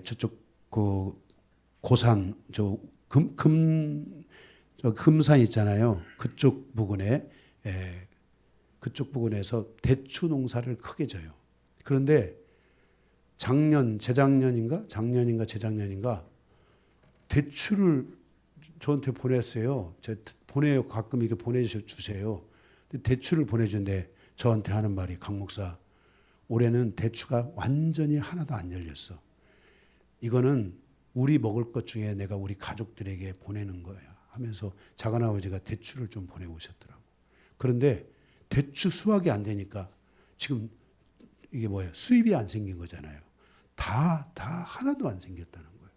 저쪽 그 고산 저 금산 있잖아요. 그쪽 부근에 그쪽 부근에서 대추 농사를 크게 져요. 그런데 재작년인가 대추를 저한테 보냈어요. 보내요. 가끔 이렇게 보내주세요. 대추를 보내준데 저한테 하는 말이 강 목사, 올해는 대추가 완전히 하나도 안 열렸어. 이거는 우리 먹을 것 중에 내가 우리 가족들에게 보내는 거야 하면서 작은아버지가 대추를 좀 보내오셨더라고. 그런데 대추 수확이 안 되니까 지금 이게 뭐예요? 수입이 안 생긴 거잖아요. 다 하나도 안 생겼다는 거예요.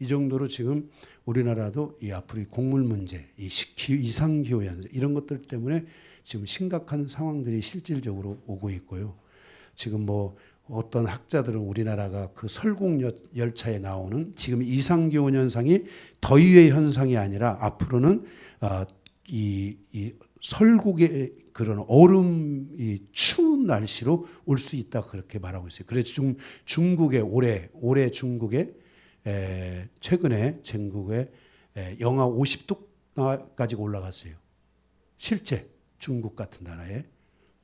이 정도로 지금 우리나라도 이 앞으로 이 곡물 문제, 이 이상기후 현상 이런 것들 때문에 지금 심각한 상황들이 실질적으로 오고 있고요. 지금 뭐 어떤 학자들은 우리나라가 그 설국 열차에 나오는 지금 이상기후 현상이 더위의 현상이 아니라 앞으로는 이 설국의 그런 얼음 이 추운 날씨로 올 수 있다 그렇게 말하고 있어요. 그래서 중국의 올해 중국에 최근에 전국에 영하 50도까지 올라갔어요. 실제 중국 같은 나라에.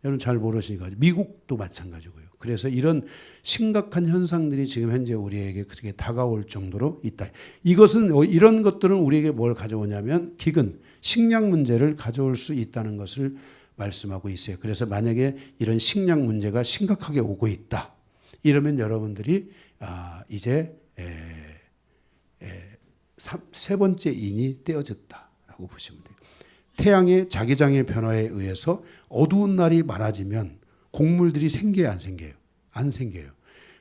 여러분 잘 모르시니까 미국도 마찬가지고요. 그래서 이런 심각한 현상들이 지금 현재 우리에게 그렇게 다가올 정도로 있다. 이런 것들은 우리에게 뭘 가져오냐면 기근, 식량 문제를 가져올 수 있다는 것을 말씀하고 있어요. 그래서 만약에 이런 식량 문제가 심각하게 오고 있다. 이러면 여러분들이 이제 세 번째 인이 떼어졌다라고 보시면 돼요. 태양의 자기장의 변화에 의해서 어두운 날이 많아지면 곡물들이 생겨요, 안 생겨요? 안 생겨요.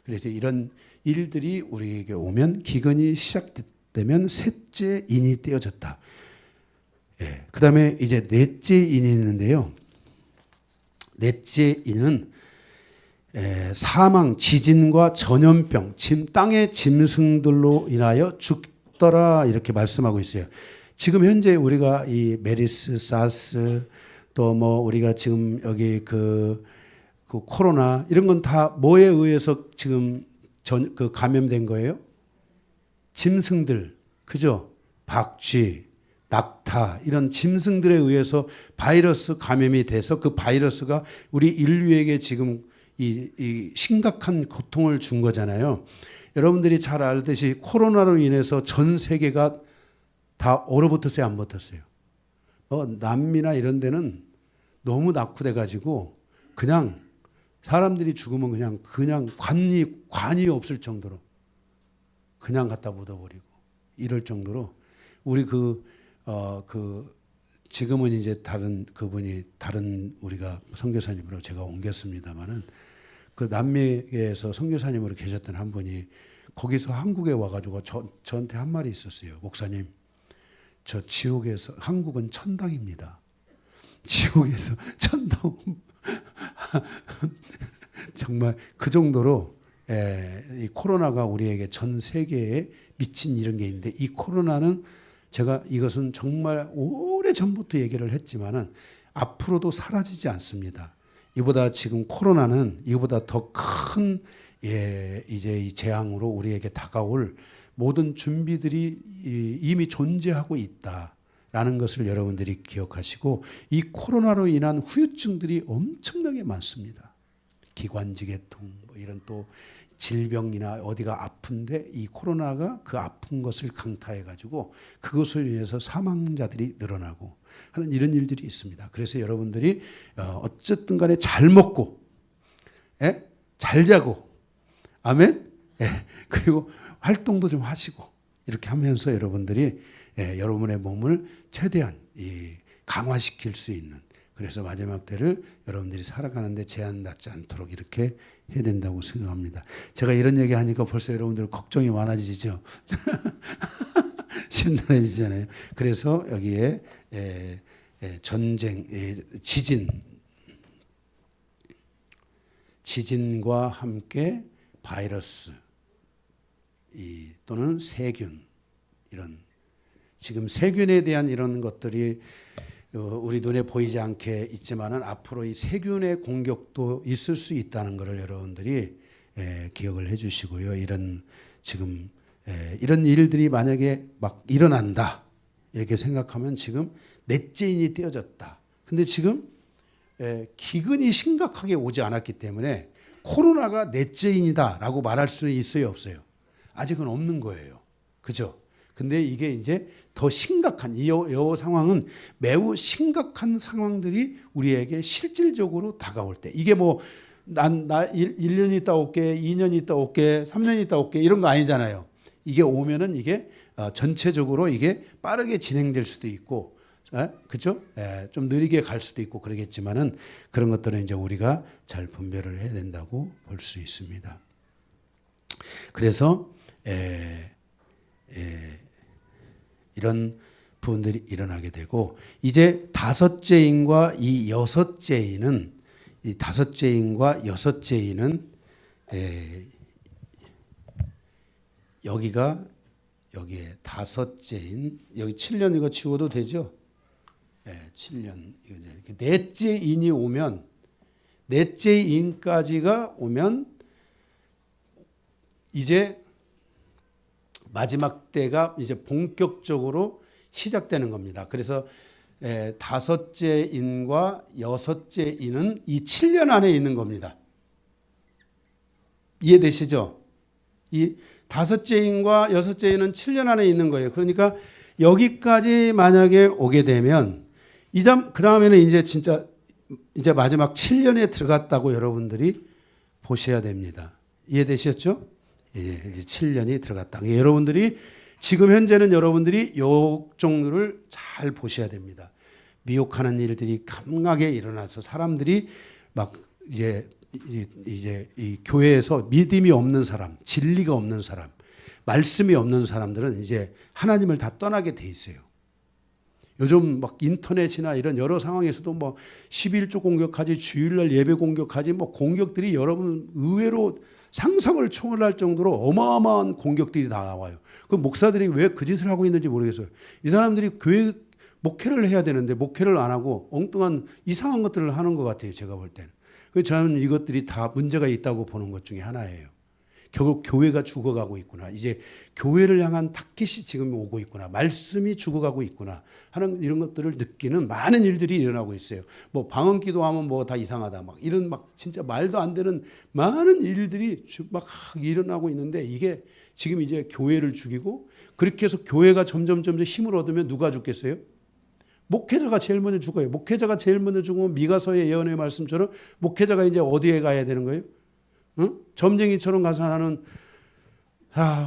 그래서 이런 일들이 우리에게 오면 기근이 시작되면 셋째 인이 떼어졌다. 예. 그 다음에 이제 넷째 인이 있는데요. 넷째 인은 사망, 지진과 전염병, 땅의 짐승들로 인하여 죽더라 이렇게 말씀하고 있어요. 지금 현재 우리가 이 메리스, 사스 또 뭐 우리가 지금 여기 그 코로나 이런 건 다 뭐에 의해서 지금 감염된 거예요? 짐승들, 그죠? 박쥐, 낙타 이런 짐승들에 의해서 바이러스 감염이 돼서 그 바이러스가 우리 인류에게 지금 이 심각한 고통을 준 거잖아요. 여러분들이 잘 알듯이 코로나로 인해서 전 세계가 다 얼어붙었어요, 안 붙었어요? 남미나 이런 데는 너무 낙후돼 가지고 그냥 사람들이 죽으면 그냥 관이 없을 정도로 그냥 갖다 묻어버리고 이럴 정도로 우리 지금은 이제 다른 우리가 선교사님으로 제가 옮겼습니다만은 그 남미에서 선교사님으로 계셨던 한 분이 거기서 한국에 와가지고 저한테 한 말이 있었어요. 목사님, 저 지옥에서 한국은 천당입니다. 지옥에서 천당 정말 그 정도로 이 코로나가 우리에게 전 세계에 미친 이런 게 있는데 이 코로나는 제가 이것은 정말 오래 전부터 얘기를 했지만은 앞으로도 사라지지 않습니다. 이보다 지금 코로나는 이보다 더 큰 이제 이 재앙으로 우리에게 다가올 모든 준비들이 이미 존재하고 있다라는 것을 여러분들이 기억하시고 이 코로나로 인한 후유증들이 엄청나게 많습니다. 기관지계통 뭐 이런 또 질병이나 어디가 아픈데 이 코로나가 그 아픈 것을 강타해 가지고 그것을 위해서 사망자들이 늘어나고 하는 이런 일들이 있습니다. 그래서 여러분들이 어쨌든 간에 잘 먹고 잘 자고 아멘. 그리고 활동도 좀 하시고 이렇게 하면서 여러분들이 여러분의 몸을 최대한 강화시킬 수 있는 그래서 마지막 때를 여러분들이 살아가는데 제한 받지 않도록 이렇게 해야 된다고 생각합니다. 제가 이런 얘기 하니까 벌써 여러분들 걱정이 많아지죠. 심란해지잖아요. 그래서 여기에 전쟁, 지진과 함께 바이러스 또는 세균 이런 지금 세균에 대한 이런 것들이 우리 눈에 보이지 않게 있지만은 앞으로 이 세균의 공격도 있을 수 있다는 것을 여러분들이 기억을 해주시고요. 이런 지금 이런 일들이 만약에 막 일어난다 이렇게 생각하면 지금 넷째 인이 떼어졌다. 근데 지금 기근이 심각하게 오지 않았기 때문에 코로나가 넷째 인이다라고 말할 수 있어요, 없어요? 아직은 없는 거예요. 그죠? 근데 이게 이제 더 심각한 이 상황은 매우 심각한 상황들이 우리에게 실질적으로 다가올 때 이게 뭐 나 1년 있다 올게 2년 있다 올게 3년 있다 올게 이런 거 아니잖아요. 이게 오면은 이게 전체적으로 이게 빠르게 진행될 수도 있고 그렇죠? 좀 느리게 갈 수도 있고 그러겠지만은 그런 것들은 이제 우리가 잘 분별을 해야 된다고 볼 수 있습니다. 그래서 이런 부분들이 일어나게 되고 이제 다섯째 인과 이 여섯째 인은 이 다섯째 인과 여섯째 인은 여기에 다섯째 인 여기 7년 이거 지워도 되죠? 7년 넷째 인이 오면 넷째 인까지가 오면 이제 마지막 때가 이제 본격적으로 시작되는 겁니다. 그래서 다섯째 인과 여섯째 인은 이 7년 안에 있는 겁니다. 이해되시죠? 이 다섯째 인과 여섯째 인은 7년 안에 있는 거예요. 그러니까 여기까지 만약에 오게 되면 그 다음에는 이제 진짜 이제 마지막 7년에 들어갔다고 여러분들이 보셔야 됩니다. 이해되셨죠? 이제 7년이 들어갔다. 여러분들이 지금 현재는 여러분들이 요 정도를 잘 보셔야 됩니다. 미혹하는 일들이 강하게 일어나서 사람들이 막 이제 이제 이 교회에서 믿음이 없는 사람, 진리가 없는 사람, 말씀이 없는 사람들은 이제 하나님을 다 떠나게 돼 있어요. 요즘 막 인터넷이나 이런 여러 상황에서도 뭐 11조 공격하지, 주일날 예배 공격하지, 뭐 공격들이 여러분 의외로 상상을 초월할 정도로 어마어마한 공격들이 나와요. 그 목사들이 왜 그 짓을 하고 있는지 모르겠어요. 이 사람들이 교회 목회를 해야 되는데 목회를 안 하고 엉뚱한 이상한 것들을 하는 것 같아요. 제가 볼 때는. 그래서 저는 이것들이 다 문제가 있다고 보는 것 중에 하나예요. 결국 교회가 죽어가고 있구나. 이제 교회를 향한 타깃이 지금 오고 있구나. 말씀이 죽어가고 있구나 하는 이런 것들을 느끼는 많은 일들이 일어나고 있어요. 뭐 방언 기도하면 뭐 다 이상하다. 막 이런 막 진짜 말도 안 되는 많은 일들이 막 일어나고 있는데 이게 지금 이제 교회를 죽이고 그렇게 해서 교회가 점점 힘을 얻으면 누가 죽겠어요? 목회자가 제일 먼저 죽어요. 목회자가 제일 먼저 죽으면 미가서의 예언의 말씀처럼 목회자가 이제 어디에 가야 되는 거예요? 응? 점쟁이처럼 가서 나는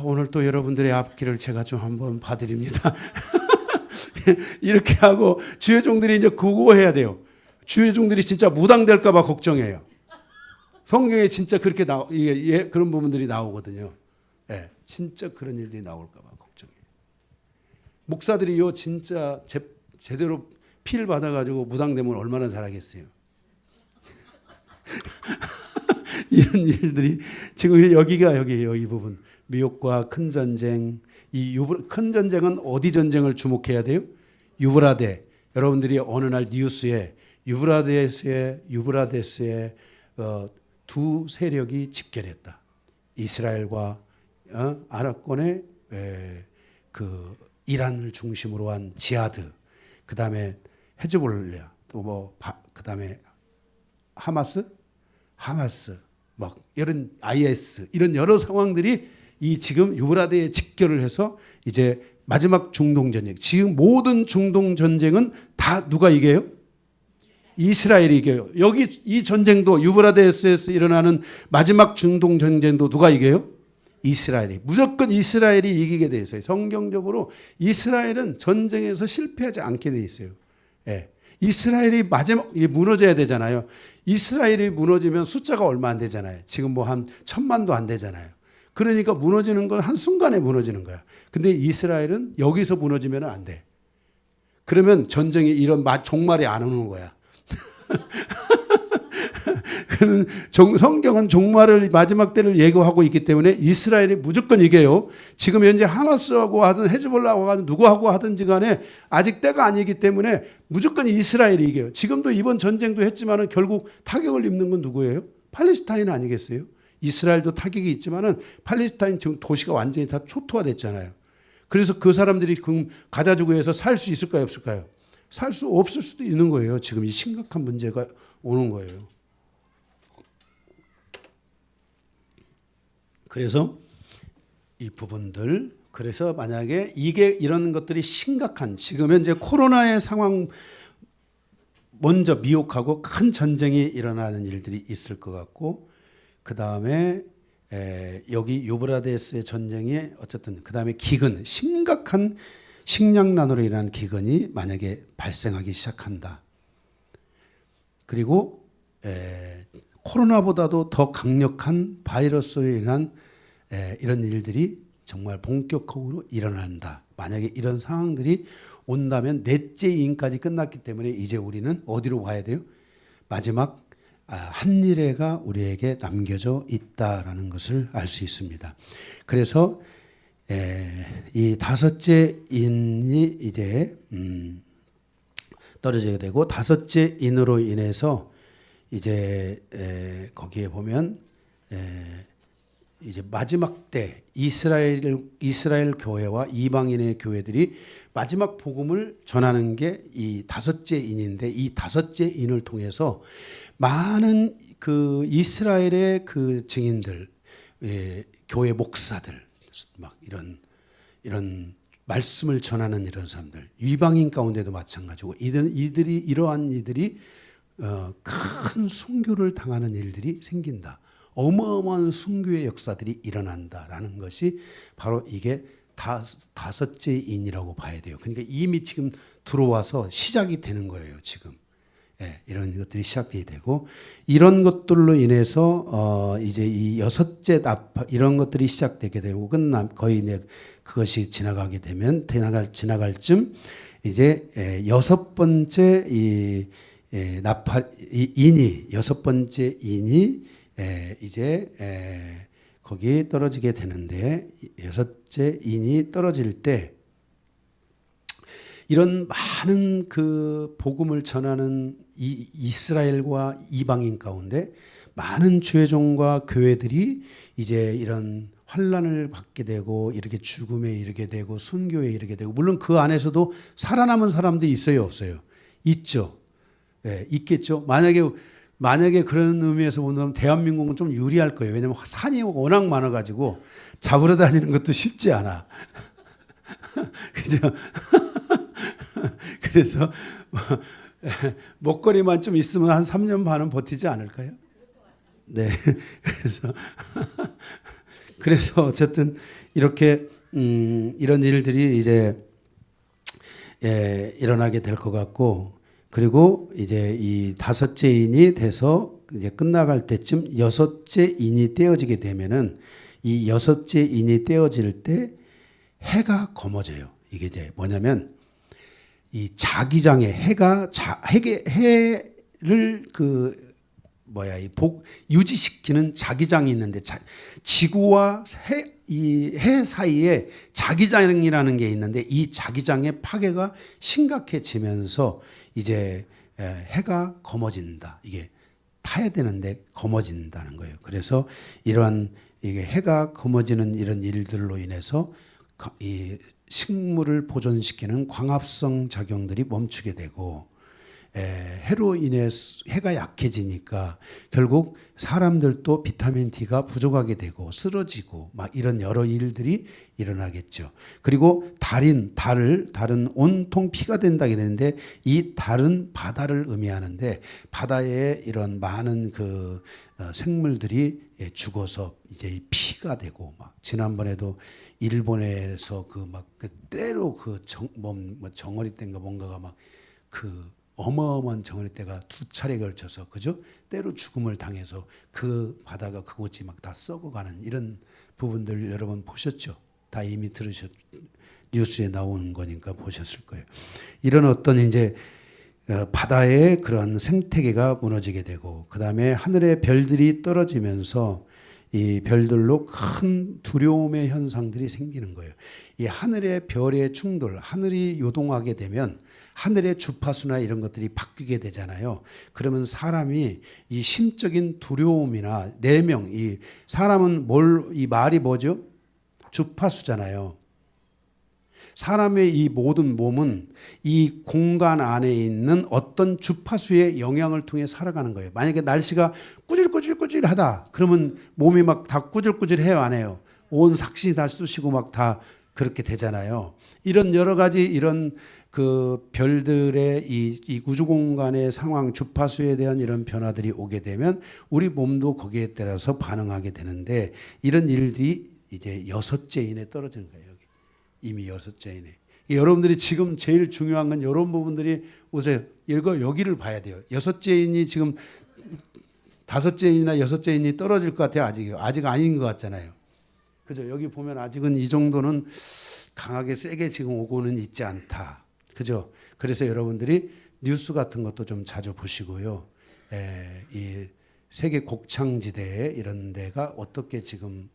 오늘 또 여러분들의 앞길을 제가 좀 한번 봐드립니다. 이렇게 하고 주의 종들이 이제 구호해야 돼요. 주의 종들이 진짜 무당될까 봐 걱정해요. 성경에 진짜 그렇게 그런 부분들이 나오거든요. 예, 진짜 그런 일들이 나올까 봐 걱정해요. 목사들이요 진짜 제대로 피를 받아가지고 무당되면 얼마나 잘하겠어요. 이런 일들이 지금 여기가 여기 부분 미혹과 큰 전쟁. 큰 전쟁은 어디 전쟁을 주목해야 돼요? 유브라데. 여러분들이 어느 날 뉴스에 유브라데스의 두 세력이 집결했다. 이스라엘과 아랍권의 그 이란을 중심으로 한 지하드, 그 다음에 헤즈볼라, 또 뭐 그 다음에 하마스, 막 이런 IS 이런 여러 상황들이 이 지금 유브라데에 직결을 해서 이제 마지막 중동 전쟁. 지금 모든 중동 전쟁은 다 누가 이겨요? 이스라엘이 이겨요. 여기 이 전쟁도 유브라데스에서 일어나는 마지막 중동 전쟁도 누가 이겨요? 이스라엘이. 무조건 이스라엘이 이기게 돼 있어요. 성경적으로 이스라엘은 전쟁에서 실패하지 않게 돼 있어요. 예. 이스라엘이 마지막 무너져야 되잖아요. 이스라엘이 무너지면 숫자가 얼마 안 되잖아요. 지금 뭐 한 1000만도 안 되잖아요. 그러니까 무너지는 건 한순간에 무너지는 거야. 근데 이스라엘은 여기서 무너지면 안 돼. 그러면 전쟁이 이런 종말이 안 오는 거야. 성경은 종말을 마지막 때를 예고하고 있기 때문에 이스라엘이 무조건 이겨요. 지금 현재 하마스하고 하든 헤즈볼라하고 하든 누구하고 하든지 간에 아직 때가 아니기 때문에 무조건 이스라엘이 이겨요. 지금도 이번 전쟁도 했지만은 결국 타격을 입는 건 누구예요? 팔레스타인 아니겠어요? 이스라엘도 타격이 있지만은 팔레스타인 지금 도시가 완전히 다 초토화됐잖아요. 그래서 그 사람들이 가자지구에서 살 수 있을까요? 없을까요? 살 수 없을 수도 있는 거예요. 지금 이 심각한 문제가 오는 거예요. 그래서 이 부분들, 그래서 만약에 이런 것들이 심각한 지금 현재 코로나의 상황 먼저 미혹하고 큰 전쟁이 일어나는 일들이 있을 것 같고, 그 다음에 여기 유브라데스의 전쟁이 어쨌든 그 다음에 기근, 심각한 식량난으로 인한 기근이 만약에 발생하기 시작한다. 그리고 코로나보다도 더 강력한 바이러스로 인한 이런 일들이 정말 본격적으로 일어난다. 만약에 이런 상황들이 온다면 넷째 인까지 끝났기 때문에 이제 우리는 어디로 가야 돼요? 마지막 한일회가 우리에게 남겨져 있다라는 것을 알 수 있습니다. 그래서 이 다섯째 인이 이제 떨어지게 되고, 다섯째 인으로 인해서 이제 거기에 보면 이제 마지막 때 이스라엘 교회와 이방인의 교회들이 마지막 복음을 전하는 게 이 다섯째 인인데, 이 다섯째 인을 통해서 많은 그 이스라엘의 그 증인들, 교회 목사들, 막 이런 말씀을 전하는 이런 사람들, 이방인 가운데도 마찬가지고 이러한 이들이 큰 순교를 당하는 일들이 생긴다. 어마어마한 순교의 역사들이 일어난다라는 것이 바로 이게 다섯째 인이라고 봐야 돼요. 그러니까 이미 지금 들어와서 시작이 되는 거예요, 지금. 이런 것들이 시작이 되고 이런 것들로 인해서 이제 이 여섯째 나팔 이런 것들이 시작되게 되고 거의 이제 그것이 지나가게 되면 지나갈 쯤 이제 여섯 번째 이 나팔 이 인이 여섯 번째 인이 이제 거기 떨어지게 되는데 여섯째 인이 떨어질 때 이런 많은 그 복음을 전하는 이 이스라엘과 이방인 가운데 많은 주의종과 교회들이 이제 이런 환난을 받게 되고 이렇게 죽음에 이르게 되고 순교에 이르게 되고 물론 그 안에서도 살아남은 사람도 있어요, 없어요? 있죠. 네, 있겠죠. 만약에 그런 의미에서 보면 대한민국은 좀 유리할 거예요. 왜냐하면 산이 워낙 많아가지고 잡으러 다니는 것도 쉽지 않아. 그죠? 그래서 먹거리만 좀 있으면 한 3년 반은 버티지 않을까요? 네. 그래서 어쨌든 이렇게 이런 일들이 이제 일어나게 될 것 같고 그리고 이제 이 다섯째 인이 돼서 이제 끝나갈 때쯤 여섯째 인이 떼어지게 되면은 이 여섯째 인이 떼어질 때 해가 검어져요. 이게 이제 뭐냐면 이 자기장에 해를 유지시키는 자기장이 있는데 지구와 해 사이에 자기장이라는 게 있는데 이 자기장의 파괴가 심각해지면서 이제 해가 검어진다. 이게 타야 되는데 검어진다는 거예요. 그래서 이러한 이게 해가 검어지는 이런 일들로 인해서 이 식물을 보존시키는 광합성 작용들이 멈추게 되고 해로 인해 해가 약해지니까 결국 사람들도 비타민 D가 부족하게 되고 쓰러지고 막 이런 여러 일들이 일어나겠죠. 그리고 달은 온통 피가 된다게 되는데 이 달은 바다를 의미하는데 바다에 이런 많은 그 생물들이 죽어서 이제 피가 되고 막 지난번에도 일본에서 때로 정어리 떼인가 뭔가가 막 어마어마한 정어리 떼가 두 차례 걸쳐서 그죠? 때로 죽음을 당해서 그 바다가 그곳이 막 다 썩어가는 이런 부분들 여러분 보셨죠? 다 이미 뉴스에 나오는 거니까 보셨을 거예요. 이런 어떤 이제 바다의 그런 생태계가 무너지게 되고 그 다음에 하늘의 별들이 떨어지면서 이 별들로 큰 두려움의 현상들이 생기는 거예요. 이 하늘의 별의 충돌, 하늘이 요동하게 되면 하늘의 주파수나 이런 것들이 바뀌게 되잖아요. 그러면 사람이 이 심적인 두려움이나 내명, 이 사람은 이 말이 뭐죠? 주파수잖아요. 사람의 이 모든 몸은 이 공간 안에 있는 어떤 주파수의 영향을 통해 살아가는 거예요. 만약에 날씨가 꾸질꾸질하다 그러면 몸이 막 다 꾸질꾸질해요, 안 해요? 온 삭신이 다 쑤시고 막 다 그렇게 되잖아요. 이런 여러 가지 이런 그 별들의 이 우주 공간의 상황, 주파수에 대한 이런 변화들이 오게 되면 우리 몸도 거기에 따라서 반응하게 되는데 이런 일들이 이제 여섯째 인에 떨어지는 거예요. 여기. 이미 여섯째 인에. 여러분들이 지금 제일 중요한 건 이런 부분들이 보세요. 여기를 봐야 돼요. 여섯째 인이 지금 다섯째 인이나 여섯째 인이 떨어질 것 같아요. 아직 아닌 것 같잖아요. 그죠? 여기 보면 아직은 이 정도는 강하게 세게 지금 오고는 있지 않다. 그죠? 그래서 여러분들이 뉴스 같은 것도 좀 자주 보시고요. 이 세계 곡창지대에 이런 데가 어떻게 지금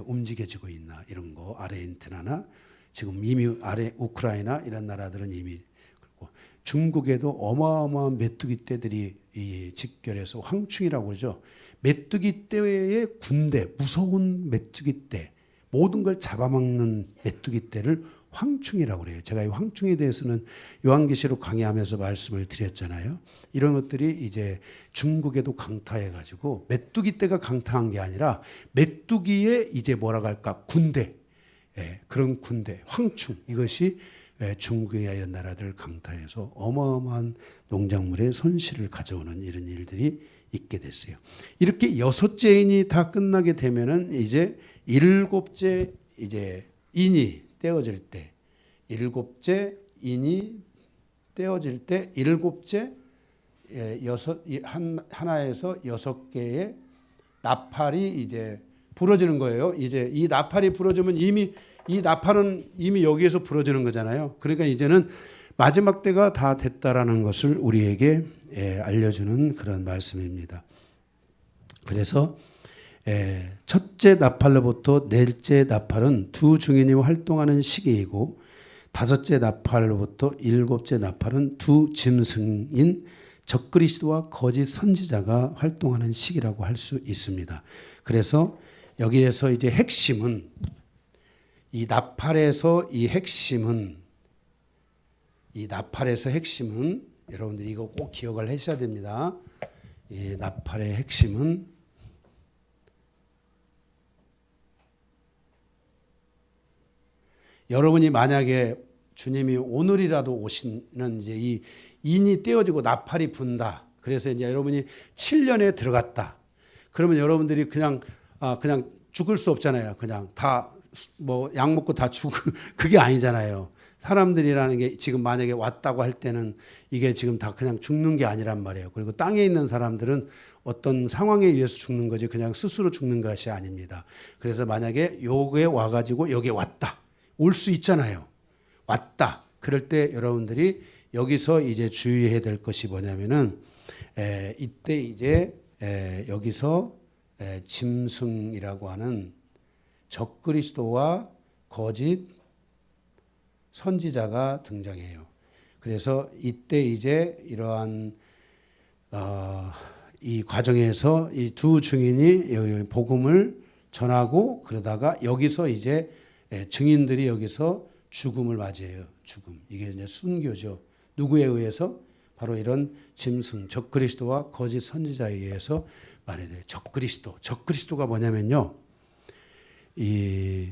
움직여지고 있나 이런 거 아르헨티나나 지금 이미 우크라이나 이런 나라들은 이미 그리고 중국에도 어마어마한 메뚜기 떼들이 이 직결해서 황충이라고 그러죠. 메뚜기 떼의 군대, 무서운 메뚜기 떼, 모든 걸 잡아먹는 메뚜기 떼를 황충이라고 그래요. 제가 이 황충에 대해서는 요한계시록 강의하면서 말씀을 드렸잖아요. 이런 것들이 이제 중국에도 강타해가지고 메뚜기 떼가 강타한 게 아니라 메뚜기의 이제 뭐라고 할까 군대, 그런 군대, 황충 이것이 중국이나 이런 나라들 강타해서 어마어마한 농작물의 손실을 가져오는 이런 일들이 있게 됐어요. 이렇게 여섯째 인이 다 끝나게 되면은 이제 일곱째 이제 인이 떼어질 때, 일곱째 인이 떼어질 때 일곱째 하나에서 6개의 나팔이 이제 부러지는 거예요. 이제 이 나팔이 부러지면 이 나팔은 이미 여기에서 부러지는 거잖아요. 그러니까 이제는 마지막 때가 다 됐다라는 것을 우리에게 알려주는 그런 말씀입니다. 그래서 첫째 나팔로부터 넷째 나팔은 두 증인이 활동하는 시기이고, 다섯째 나팔로부터 일곱째 나팔은 두 짐승인 적그리스도와 거짓 선지자가 활동하는 시기라고 할 수 있습니다. 그래서 여기에서 이제 핵심은, 이 나팔에서 핵심은 여러분들이 이거 꼭 기억을 하셔야 됩니다. 이 나팔의 핵심은 여러분이 만약에 주님이 오늘이라도 오시는 이제 이 인이 떼어지고 나팔이 분다. 그래서 이제 여러분이 7년에 들어갔다. 그러면 여러분들이 그냥 죽을 수 없잖아요. 그냥 다 뭐 약 먹고 다 그게 아니잖아요. 사람들이라는 게 지금 만약에 왔다고 할 때는 이게 지금 다 그냥 죽는 게 아니란 말이에요. 그리고 땅에 있는 사람들은 어떤 상황에 의해서 죽는 거지 그냥 스스로 죽는 것이 아닙니다. 그래서 만약에 여기에 와가지고 여기에 왔다. 올 수 있잖아요. 왔다. 그럴 때 여러분들이 여기서 이제 주의해야 될 것이 뭐냐면은 이때 이제 여기서 짐승이라고 하는 적그리스도와 거짓 선지자가 등장해요. 그래서 이때 이제 이러한 이 과정에서 이 두 증인이 복음을 전하고 그러다가 여기서 이제 증인들이 여기서 죽음을 맞이해요. 죽음. 이게 이제 순교죠. 누구에 의해서? 바로 이런 짐승, 적그리스도와 거짓 선지자에 의해서 말해야 돼요. 적그리스도. 적그리스도가 뭐냐면요. 이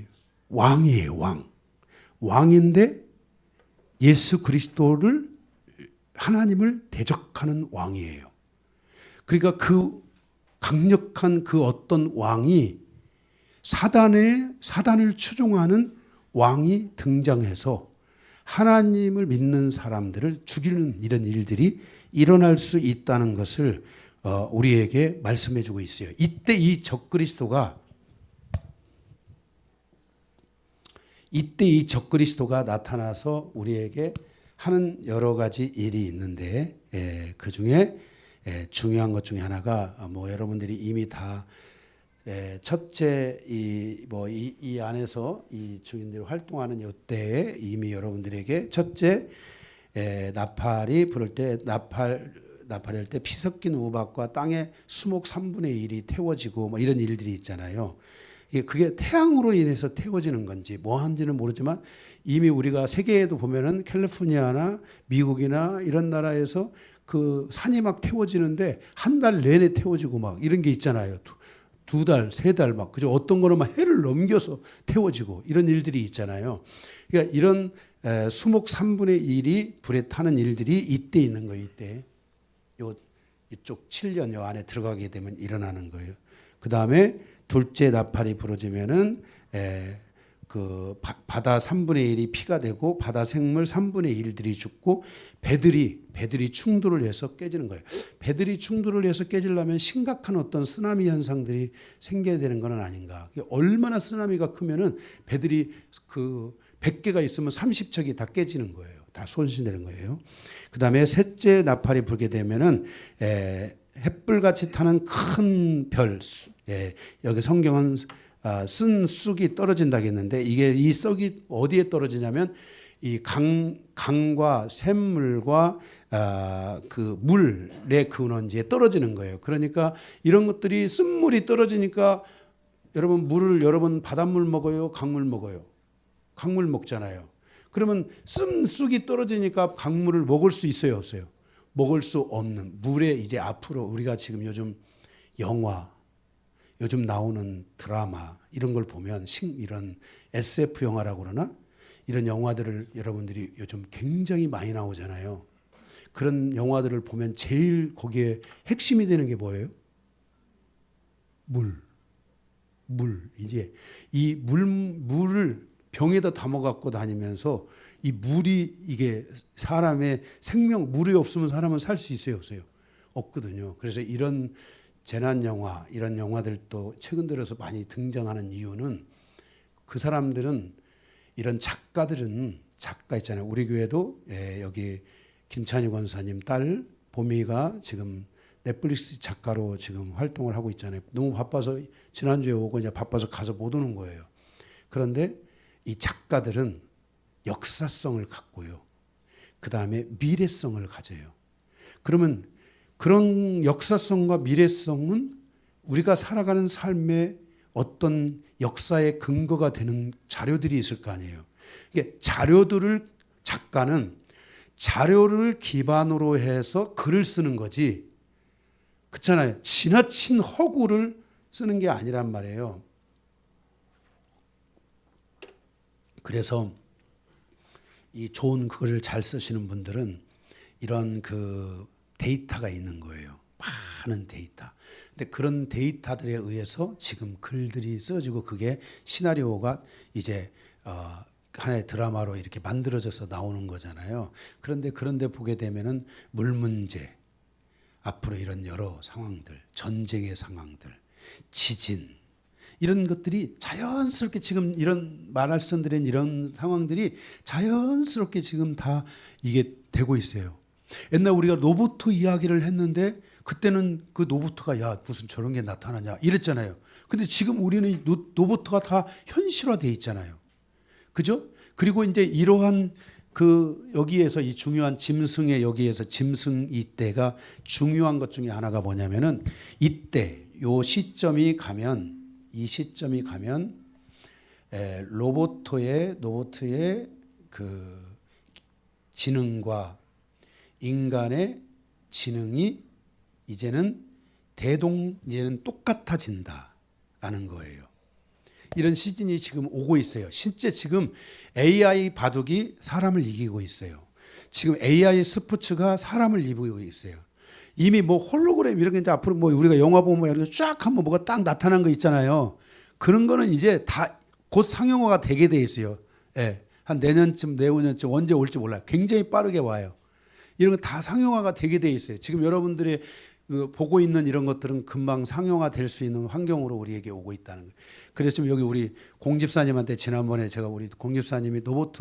왕이에요, 왕. 왕인데 예수 그리스도를, 하나님을 대적하는 왕이에요. 그러니까 그 강력한 그 어떤 왕이 사단을 추종하는 왕이 등장해서 하나님을 믿는 사람들을 죽이는 이런 일들이 일어날 수 있다는 것을 우리에게 말씀해 주고 있어요. 이때 이 적그리스도가 나타나서 우리에게 하는 여러 가지 일이 있는데 그 중에 중요한 것 중에 하나가 뭐 여러분들이 이미 다 첫째 이 안에서 이 주인들이 활동하는 이때에 이미 여러분들에게 첫째 나팔이 부를 때 나팔할 때 피 섞인 우박과 땅에 수목 3분의 1이 태워지고 뭐 이런 일들이 있잖아요. 그게 태양으로 인해서 태워지는 건지 뭐 한지는 모르지만 이미 우리가 세계에도 보면은 캘리포니아나 미국이나 이런 나라에서 그 산이 막 태워지는데 한 달 내내 태워지고 막 이런 게 있잖아요. 두 달, 세 달 막 그죠. 어떤 거는 막 해를 넘겨서 태워지고 이런 일들이 있잖아요. 그러니까 이런 수목 3분의 1이 불에 타는 일들이 이때 있는 거예요. 이때 이쪽 7년 요 안에 들어가게 되면 일어나는 거예요. 그 다음에 둘째 나팔이 부러지면은 그 바다 3분의 1이 피가 되고 바다 생물 3분의 1들이 죽고 배들이 충돌을 해서 깨지는 거예요. 배들이 충돌을 해서 깨지려면 심각한 어떤 쓰나미 현상들이 생겨야 되는 건 아닌가. 얼마나 쓰나미가 크면은 배들이 그 100개가 있으면 30척이 다 깨지는 거예요. 다 손실되는 거예요. 그 다음에 셋째 나팔이 불게 되면은 햇불같이 타는 큰 별, 여기 성경은 쓴 쑥이 떨어진다겠는데 이게 이 쑥이 어디에 떨어지냐면 이 강과 샘물과 그 물의 근원지에 떨어지는 거예요. 그러니까 이런 것들이 쓴물이 떨어지니까 여러분 바닷물 먹어요, 강물 먹어요? 강물 먹잖아요. 그러면 쓴 쑥이 떨어지니까 강물을 먹을 수 있어요, 없어요? 먹을 수 없는 물에 이제 앞으로 우리가 지금 요즘 영화, 요즘 나오는 드라마 이런 걸 보면 이런 SF 영화라고 그러나 이런 영화들을 여러분들이 요즘 굉장히 많이 나오잖아요. 그런 영화들을 보면 제일 거기에 핵심이 되는 게 뭐예요? 물. 이제 이 물을 병에다 담아 갖고 다니면서 이 물이 이게 사람의 생명, 물이 없으면 사람은 살 수 있어요, 없어요? 없거든요. 그래서 이런 재난 영화, 이런 영화들도 최근 들어서 많이 등장하는 이유는 그 사람들은 이런 작가들은 작가 있잖아요. 우리 교회도 여기 김찬희 권사님 딸 보미가 지금 넷플릭스 작가로 지금 활동을 하고 있잖아요. 너무 바빠서 지난주에 오고 이제 바빠서 가서 못 오는 거예요. 그런데 이 작가들은 역사성을 갖고요. 그 다음에 미래성을 가져요. 그러면 그런 역사성과 미래성은 우리가 살아가는 삶의 어떤 역사의 근거가 되는 자료들이 있을 거 아니에요. 이게 자료들을 작가는 자료를 기반으로 해서 글을 쓰는 거지. 그렇잖아요. 지나친 허구를 쓰는 게 아니란 말이에요. 그래서 이 좋은 글을 잘 쓰시는 분들은 이런 그 데이터가 있는 거예요. 많은 데이터. 근데 그런 데이터들에 의해서 지금 글들이 써지고 그게 시나리오가 이제 하나의 드라마로 이렇게 만들어져서 나오는 거잖아요. 그런데 보게 되면은 물 문제, 앞으로 이런 여러 상황들, 전쟁의 상황들, 지진 이런 것들이 자연스럽게 지금 이런 말씀드린 이런 상황들이 자연스럽게 지금 다 이게 되고 있어요. 옛날 우리가 로봇 이야기를 했는데 그때는 그 로봇가 야 무슨 저런 게 나타나냐 이랬잖아요. 근데 지금 우리는 로봇가 다 현실화돼 있잖아요. 그죠? 그리고 이제 이러한 그 여기에서 이 중요한 짐승의 여기에서 짐승 이때가 중요한 것 중에 하나가 뭐냐면은 이때 요 시점이 가면 이 시점이 가면 로봇의 그 지능과 인간의 지능이 이제는 이제는 똑같아진다라는 거예요. 이런 시즌이 지금 오고 있어요. 실제 지금 AI 바둑이 사람을 이기고 있어요. 지금 AI 스포츠가 사람을 이기고 있어요. 이미 뭐 홀로그램 이런 게 이제 앞으로 뭐 우리가 영화 보면 이렇게 쫙 한번 뭐가 딱 나타난 거 있잖아요. 그런 거는 이제 다 곧 상용화가 되게 돼 있어요. 예. 한 내년쯤, 내후년쯤 언제 올지 몰라요. 굉장히 빠르게 와요. 이런 거 다 상용화가 되게 돼 있어요. 지금 여러분들이 보고 있는 이런 것들은 금방 상용화 될 수 있는 환경으로 우리에게 오고 있다는 거예요. 그래서 지금 여기 우리 공집사님한테 지난번에 제가 우리 공집사님이 로봇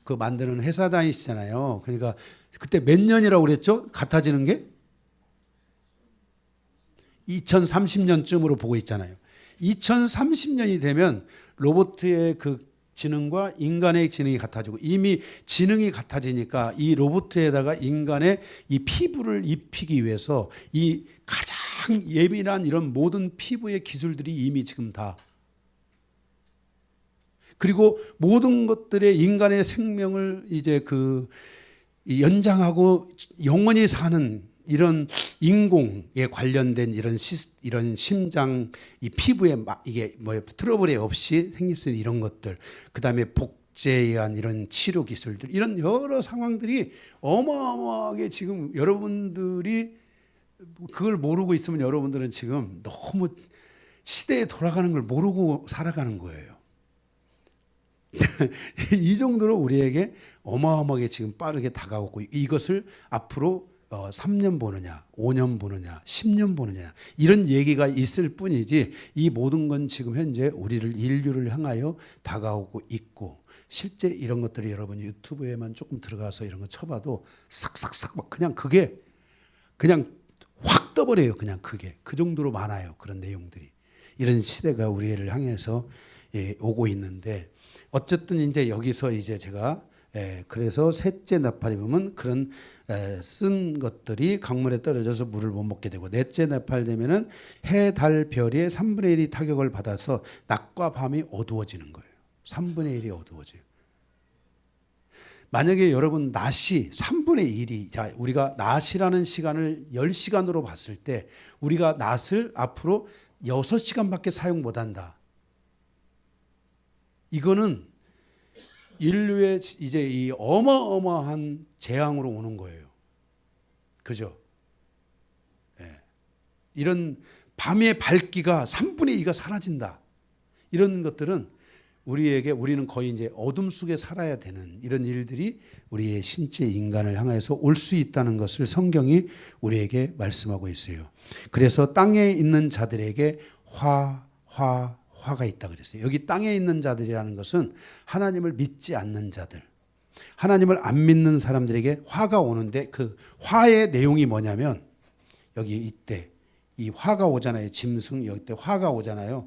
그 만드는 회사 다니시잖아요. 그러니까 그때 몇 년이라고 그랬죠? 같아지는 게? 2030년쯤으로 보고 있잖아요. 2030년이 되면 로봇의 그 지능과 인간의 지능이 같아지고 이미 지능이 같아지니까 이 로봇에다가 인간의 이 피부를 입히기 위해서 이 가장 예민한 이런 모든 피부의 기술들이 이미 지금 다 그리고 모든 것들의 인간의 생명을 이제 그 연장하고 영원히 사는 이런 인공에 관련된 이런 심장 이 피부에 이게 뭐 트러블이 없이 생길 수 있는 이런 것들, 그 다음에 복제에 의한 이런 치료 기술들, 이런 여러 상황들이 어마어마하게 지금 여러분들이 그걸 모르고 있으면 여러분들은 지금 너무 시대에 돌아가는 걸 모르고 살아가는 거예요. 이 정도로 우리에게 어마어마하게 지금 빠르게 다가오고 이것을 앞으로 3년 보느냐, 5년 보느냐, 10년 보느냐 이런 얘기가 있을 뿐이지 이 모든 건 지금 현재 우리를 인류를 향하여 다가오고 있고 실제 이런 것들이 여러분 유튜브에만 조금 들어가서 이런 거 쳐봐도 싹싹싹 막 그냥 그게 그냥 확 떠버려요. 그냥 그게 그 정도로 많아요. 그런 내용들이 이런 시대가 우리를 향해서 오고 있는데 어쨌든 이제 여기서 이제 제가 그래서 셋째 나팔이면 그런 쓴 것들이 강물에 떨어져서 물을 못 먹게 되고 넷째 나팔 되면은 해, 달, 별의 3분의 1이 타격을 받아서 낮과 밤이 어두워지는 거예요. 3분의 1이 어두워져요. 만약에 여러분 낮이 3분의 1이 자 우리가 낮이라는 시간을 10시간으로 봤을 때 우리가 낮을 앞으로 6시간밖에 사용 못한다. 이거는 인류의 이제 이 어마어마한 재앙으로 오는 거예요. 그죠? 예. 이런 밤의 밝기가 3분의 2가 사라진다. 이런 것들은 우리는 거의 이제 어둠 속에 살아야 되는 이런 일들이 우리의 신체 인간을 향해서 올 수 있다는 것을 성경이 우리에게 말씀하고 있어요. 그래서 땅에 있는 자들에게 화가 있다 그랬어요. 여기 땅에 있는 자들이라는 것은 하나님을 믿지 않는 자들, 하나님을 안 믿는 사람들에게 화가 오는데 그 화의 내용이 뭐냐면 여기 이때 이 화가 오잖아요. 짐승 여기 때 화가 오잖아요.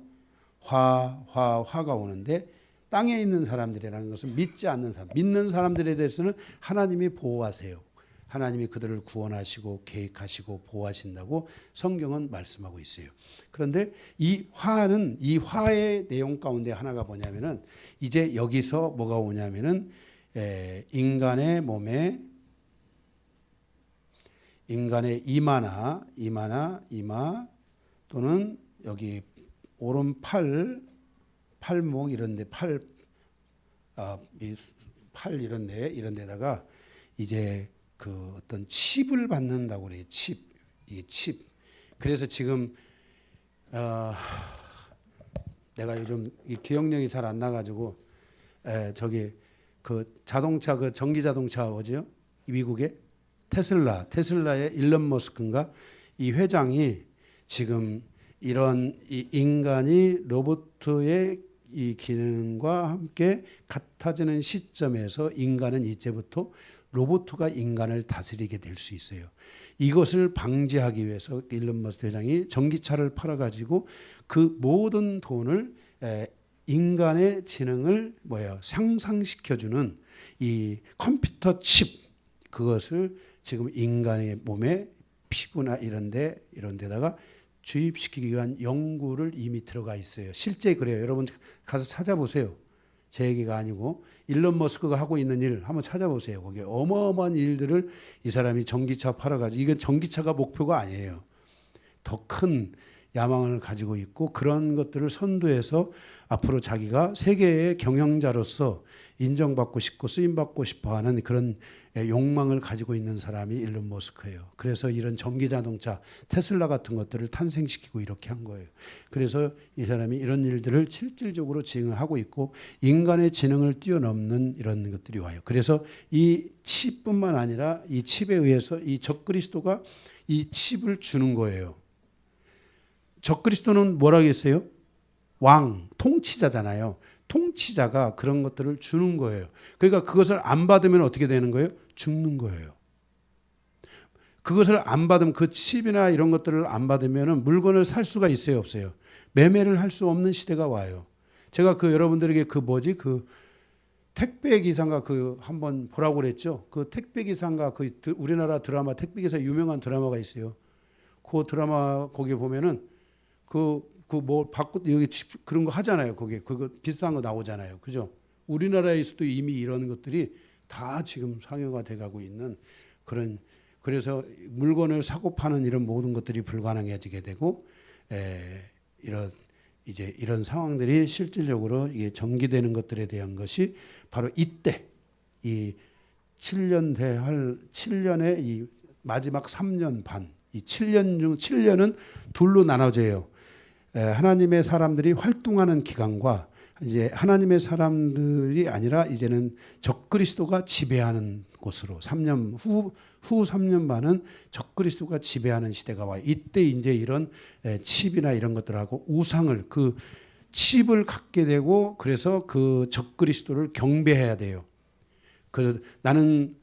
화가 오는데 땅에 있는 사람들이라는 것은 믿지 않는 사람, 믿는 사람들에 대해서는 하나님이 보호하세요. 하나님이 그들을 구원하시고 계획하시고 보호하신다고 성경은 말씀하고 있어요. 그런데 이 화의 내용 가운데 하나가 뭐냐면은 이제 여기서 뭐가 오냐면은 인간의 몸에 인간의 이마 또는 여기 오른 팔목 이런데 팔 이런 데다가 이제 그 어떤 칩을 받는다고 그래요. 이 칩. 그래서 지금 내가 요즘 이 기억력이 잘 안 나가지고 저기 그 자동차 그 전기 자동차 뭐죠? 미국의 테슬라의 일론 머스크인가 이 회장이 지금 이런 이 인간이 로봇의 이 기능과 함께 같아지는 시점에서 인간은 이제부터 로봇가 인간을 다스리게 될 수 있어요. 이것을 방지하기 위해서 일론 머스크 회장이 전기차를 팔아가지고 그 모든 돈을 인간의 지능을 상상시켜주는 이 컴퓨터 칩 그것을 지금 인간의 몸에 피부나 이런 데다가 주입시키기 위한 연구를 이미 들어가 있어요. 실제 그래요. 여러분 가서 찾아보세요. 제 얘기가 아니고 일론 머스크가 하고 있는 일 한번 찾아보세요. 거기 어마어마한 일들을 이 사람이 전기차 팔아가지고 이건 전기차가 목표가 아니에요. 더 큰 야망을 가지고 있고 그런 것들을 선도해서 앞으로 자기가 세계의 경영자로서 인정받고 싶고 쓰임받고 싶어하는 그런 욕망을 가지고 있는 사람이 일론 머스크예요. 그래서 이런 전기자동차 테슬라 같은 것들을 탄생시키고 이렇게 한 거예요. 그래서 이 사람이 이런 일들을 실질적으로 진행을 하고 있고 인간의 지능을 뛰어넘는 이런 것들이 와요. 그래서 이 칩뿐만 아니라 이 칩에 의해서 이 적그리스도가 이 칩을 주는 거예요. 적그리스도는 뭐라고 했어요? 왕, 통치자잖아요. 통치자가 그런 것들을 주는 거예요. 그러니까 그것을 안 받으면 어떻게 되는 거예요? 죽는 거예요. 그것을 안 받으면 그 칩이나 이런 것들을 안 받으면 물건을 살 수가 있어요, 없어요? 매매를 할 수 없는 시대가 와요. 제가 여러분들에게 그 택배 기사인가 한번 보라고 그랬죠. 그 택배 기사인가 우리나라 드라마 택배 기사 유명한 드라마가 있어요. 그 드라마 거기 보면은 뭐 바꾸 여기 그런 거 하잖아요. 거기 그거 비슷한 거 나오잖아요. 그죠? 우리나라에서도 이미 이런 것들이 다 지금 상용화 돼 가고 있는 그런 그래서 물건을 사고 파는 이런 모든 것들이 불가능해지게 되고 이런 상황들이 실질적으로 이게 전개되는 것들에 대한 것이 바로 이때 이 7년의 이 마지막 3년 반, 이 7년 중 7년은 둘로 나눠져요. 하나님의 사람들이 활동하는 기간과 이제 하나님의 사람들이 아니라 이제는 적그리스도가 지배하는 곳으로 3년 후 3년 반은 적그리스도가 지배하는 시대가 와요. 이때 이제 이런 칩이나 이런 것들하고 우상을 그 칩을 갖게 되고 그래서 그 적그리스도를 경배해야 돼요. 나는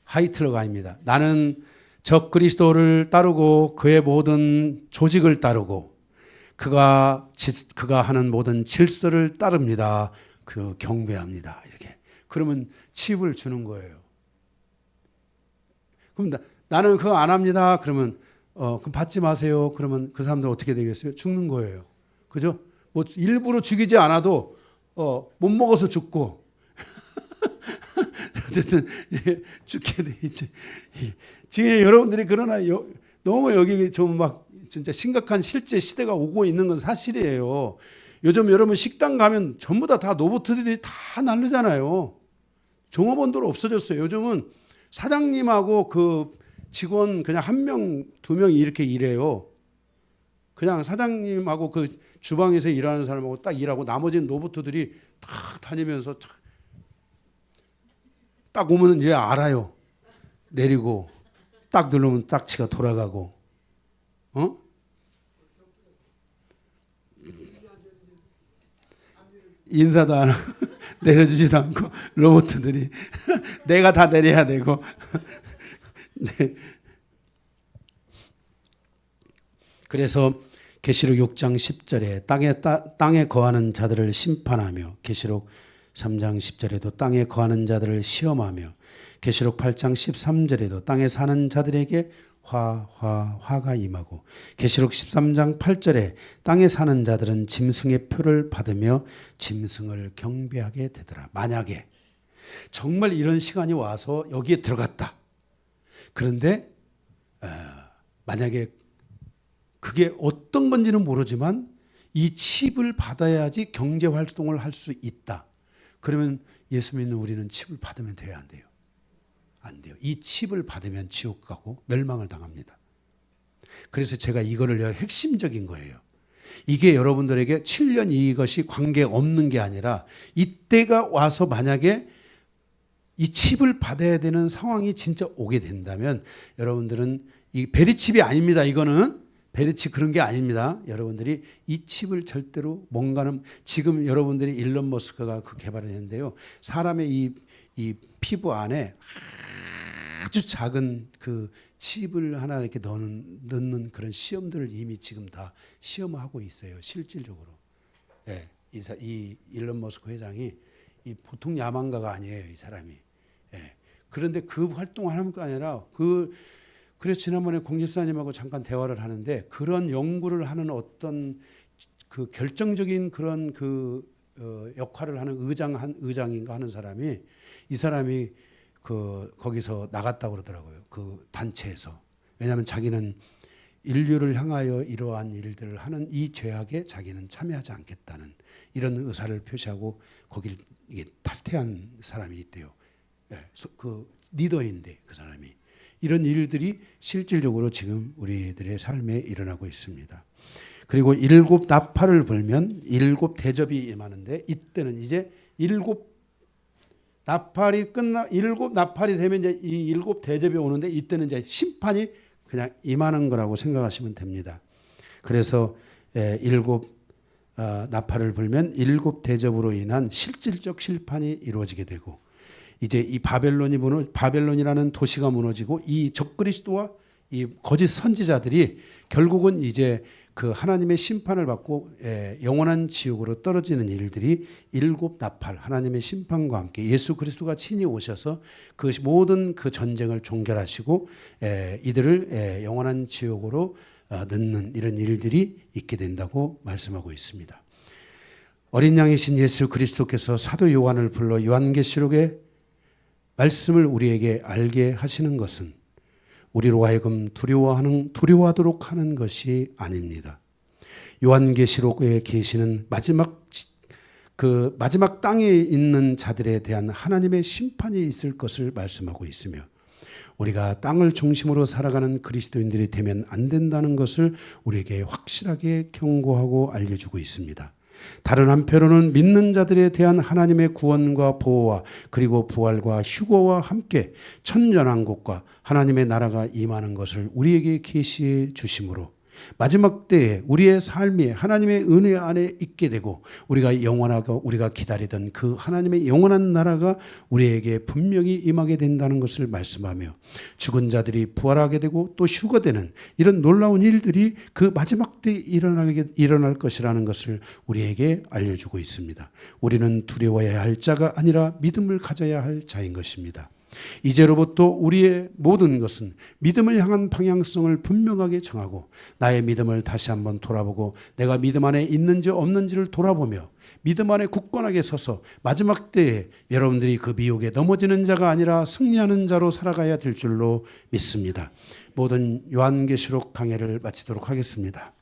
하이틀러가 아닙니다. 나는 적그리스도를 따르고 그의 모든 조직을 따르고 그가 하는 모든 질서를 따릅니다. 경배합니다. 이렇게. 그러면 칩을 주는 거예요. 그럼 나는 그거 안 합니다. 그러면 그럼 받지 마세요. 그러면 그 사람들 어떻게 되겠어요? 죽는 거예요. 그죠? 뭐 일부러 죽이지 않아도 못 먹어서 죽고 어쨌든 죽게 돼 있지. 지금 여러분들이 그러나 너무 여기 좀 막 진짜 심각한 실제 시대가 오고 있는 건 사실이에요. 요즘 여러분 식당 가면 전부 다 로봇들이 다 날르잖아요. 종업원들 없어졌어요. 요즘은 사장님하고 그 직원 그냥 한 명, 두 명이 이렇게 일해요. 그냥 사장님하고 그 주방에서 일하는 사람하고 딱 일하고 나머지는 로봇들이 딱 다니면서 딱 오면 이제 알아요. 내리고 딱 누르면 딱지가 돌아가고, 인사도 안 하고 내려주지도 않고 로봇들이 내가 다 내려야 되고. 네. 그래서 계시록 6장 10절에 땅에 거하는 자들을 심판하며, 계시록 3장 10절에도 땅에 거하는 자들을 시험하며, 계시록 8장 13절에도 땅에 사는 자들에게 화가 임하고, 계시록 13장 8절에 땅에 사는 자들은 짐승의 표를 받으며 짐승을 경배하게 되더라. 만약에 정말 이런 시간이 와서 여기에 들어갔다. 그런데 만약에 그게 어떤 건지는 모르지만 이 칩을 받아야지 경제 활동을 할 수 있다. 그러면 예수 믿는 우리는 칩을 받으면 돼요, 안 돼요? 안 돼요. 이 칩을 받으면 지옥 가고 멸망을 당합니다. 그래서 제가 이거를 핵심적인 거예요. 이게 여러분들에게 7년 이것이 관계없는 게 아니라 이때가 와서 만약에 이 칩을 받아야 되는 상황이 진짜 오게 된다면 여러분들은 이 베리칩이 아닙니다. 이거는 베리칩 그런 게 아닙니다. 여러분들이 이 칩을 절대로 뭔가는 지금 여러분들이 일론 머스크가 그 개발을 했는데요. 사람의 이 피부 안에 아주 작은 그 칩을 하나 이렇게 넣는 그런 시험들을 이미 지금 다 시험하고 있어요. 실질적으로. 예, 이 일론 머스크 회장이 이 보통 야망가가 아니에요, 이 사람이. 예. 그런데 그 활동을 하는 게 아니라 그래서 지난번에 공집사님하고 잠깐 대화를 하는데 그런 연구를 하는 어떤 그 결정적인 그런 역할을 하는 의장인가 하는 사람이 이 사람이 거기서 나갔다고 그러더라고요. 그 단체에서. 왜냐하면 자기는 인류를 향하여 이러한 일들을 하는 이 죄악에 자기는 참여하지 않겠다는 이런 의사를 표시하고 거길 이게 탈퇴한 사람이 있대요. 예, 그 리더인데 그 사람이. 이런 일들이 실질적으로 지금 우리들의 삶에 일어나고 있습니다. 그리고 7 나팔을 불면 7 대접이 임하는데 이때는 이제 7 나팔이 되면 이제 이 7 대접이 오는데 이때는 이제 심판이 그냥 임하는 거라고 생각하시면 됩니다. 그래서 7 나팔을 불면 7 대접으로 인한 실질적 심판이 이루어지게 되고 이제 이 바벨론이라는 도시가 무너지고 이 적그리스도와 이 거짓 선지자들이 결국은 이제 그 하나님의 심판을 받고 영원한 지옥으로 떨어지는 일들이 7 나팔 하나님의 심판과 함께 예수 그리스도가 친히 오셔서 그 모든 그 전쟁을 종결하시고 이들을 영원한 지옥으로 넣는 이런 일들이 있게 된다고 말씀하고 있습니다. 어린 양이신 예수 그리스도께서 사도 요한을 불러 요한계시록의 말씀을 우리에게 알게 하시는 것은 우리로 하여금 두려워하도록 하는 것이 아닙니다. 요한계시록에 계시는 마지막 땅에 있는 자들에 대한 하나님의 심판이 있을 것을 말씀하고 있으며 우리가 땅을 중심으로 살아가는 그리스도인들이 되면 안 된다는 것을 우리에게 확실하게 경고하고 알려주고 있습니다. 다른 한편으로는 믿는 자들에 대한 하나님의 구원과 보호와 그리고 부활과 휴거와 함께 천년왕국과 하나님의 나라가 임하는 것을 우리에게 계시해 주심으로 마지막 때에 우리의 삶이 하나님의 은혜 안에 있게 되고 우리가 기다리던 그 하나님의 영원한 나라가 우리에게 분명히 임하게 된다는 것을 말씀하며 죽은 자들이 부활하게 되고 또 휴거되는 이런 놀라운 일들이 그 마지막 때에 일어날 것이라는 것을 우리에게 알려주고 있습니다. 우리는 두려워해야 할 자가 아니라 믿음을 가져야 할 자인 것입니다. 이제로부터 우리의 모든 것은 믿음을 향한 방향성을 분명하게 정하고 나의 믿음을 다시 한번 돌아보고 내가 믿음 안에 있는지 없는지를 돌아보며 믿음 안에 굳건하게 서서 마지막 때에 여러분들이 그 미혹에 넘어지는 자가 아니라 승리하는 자로 살아가야 될 줄로 믿습니다. 모든 요한계시록 강해를 마치도록 하겠습니다.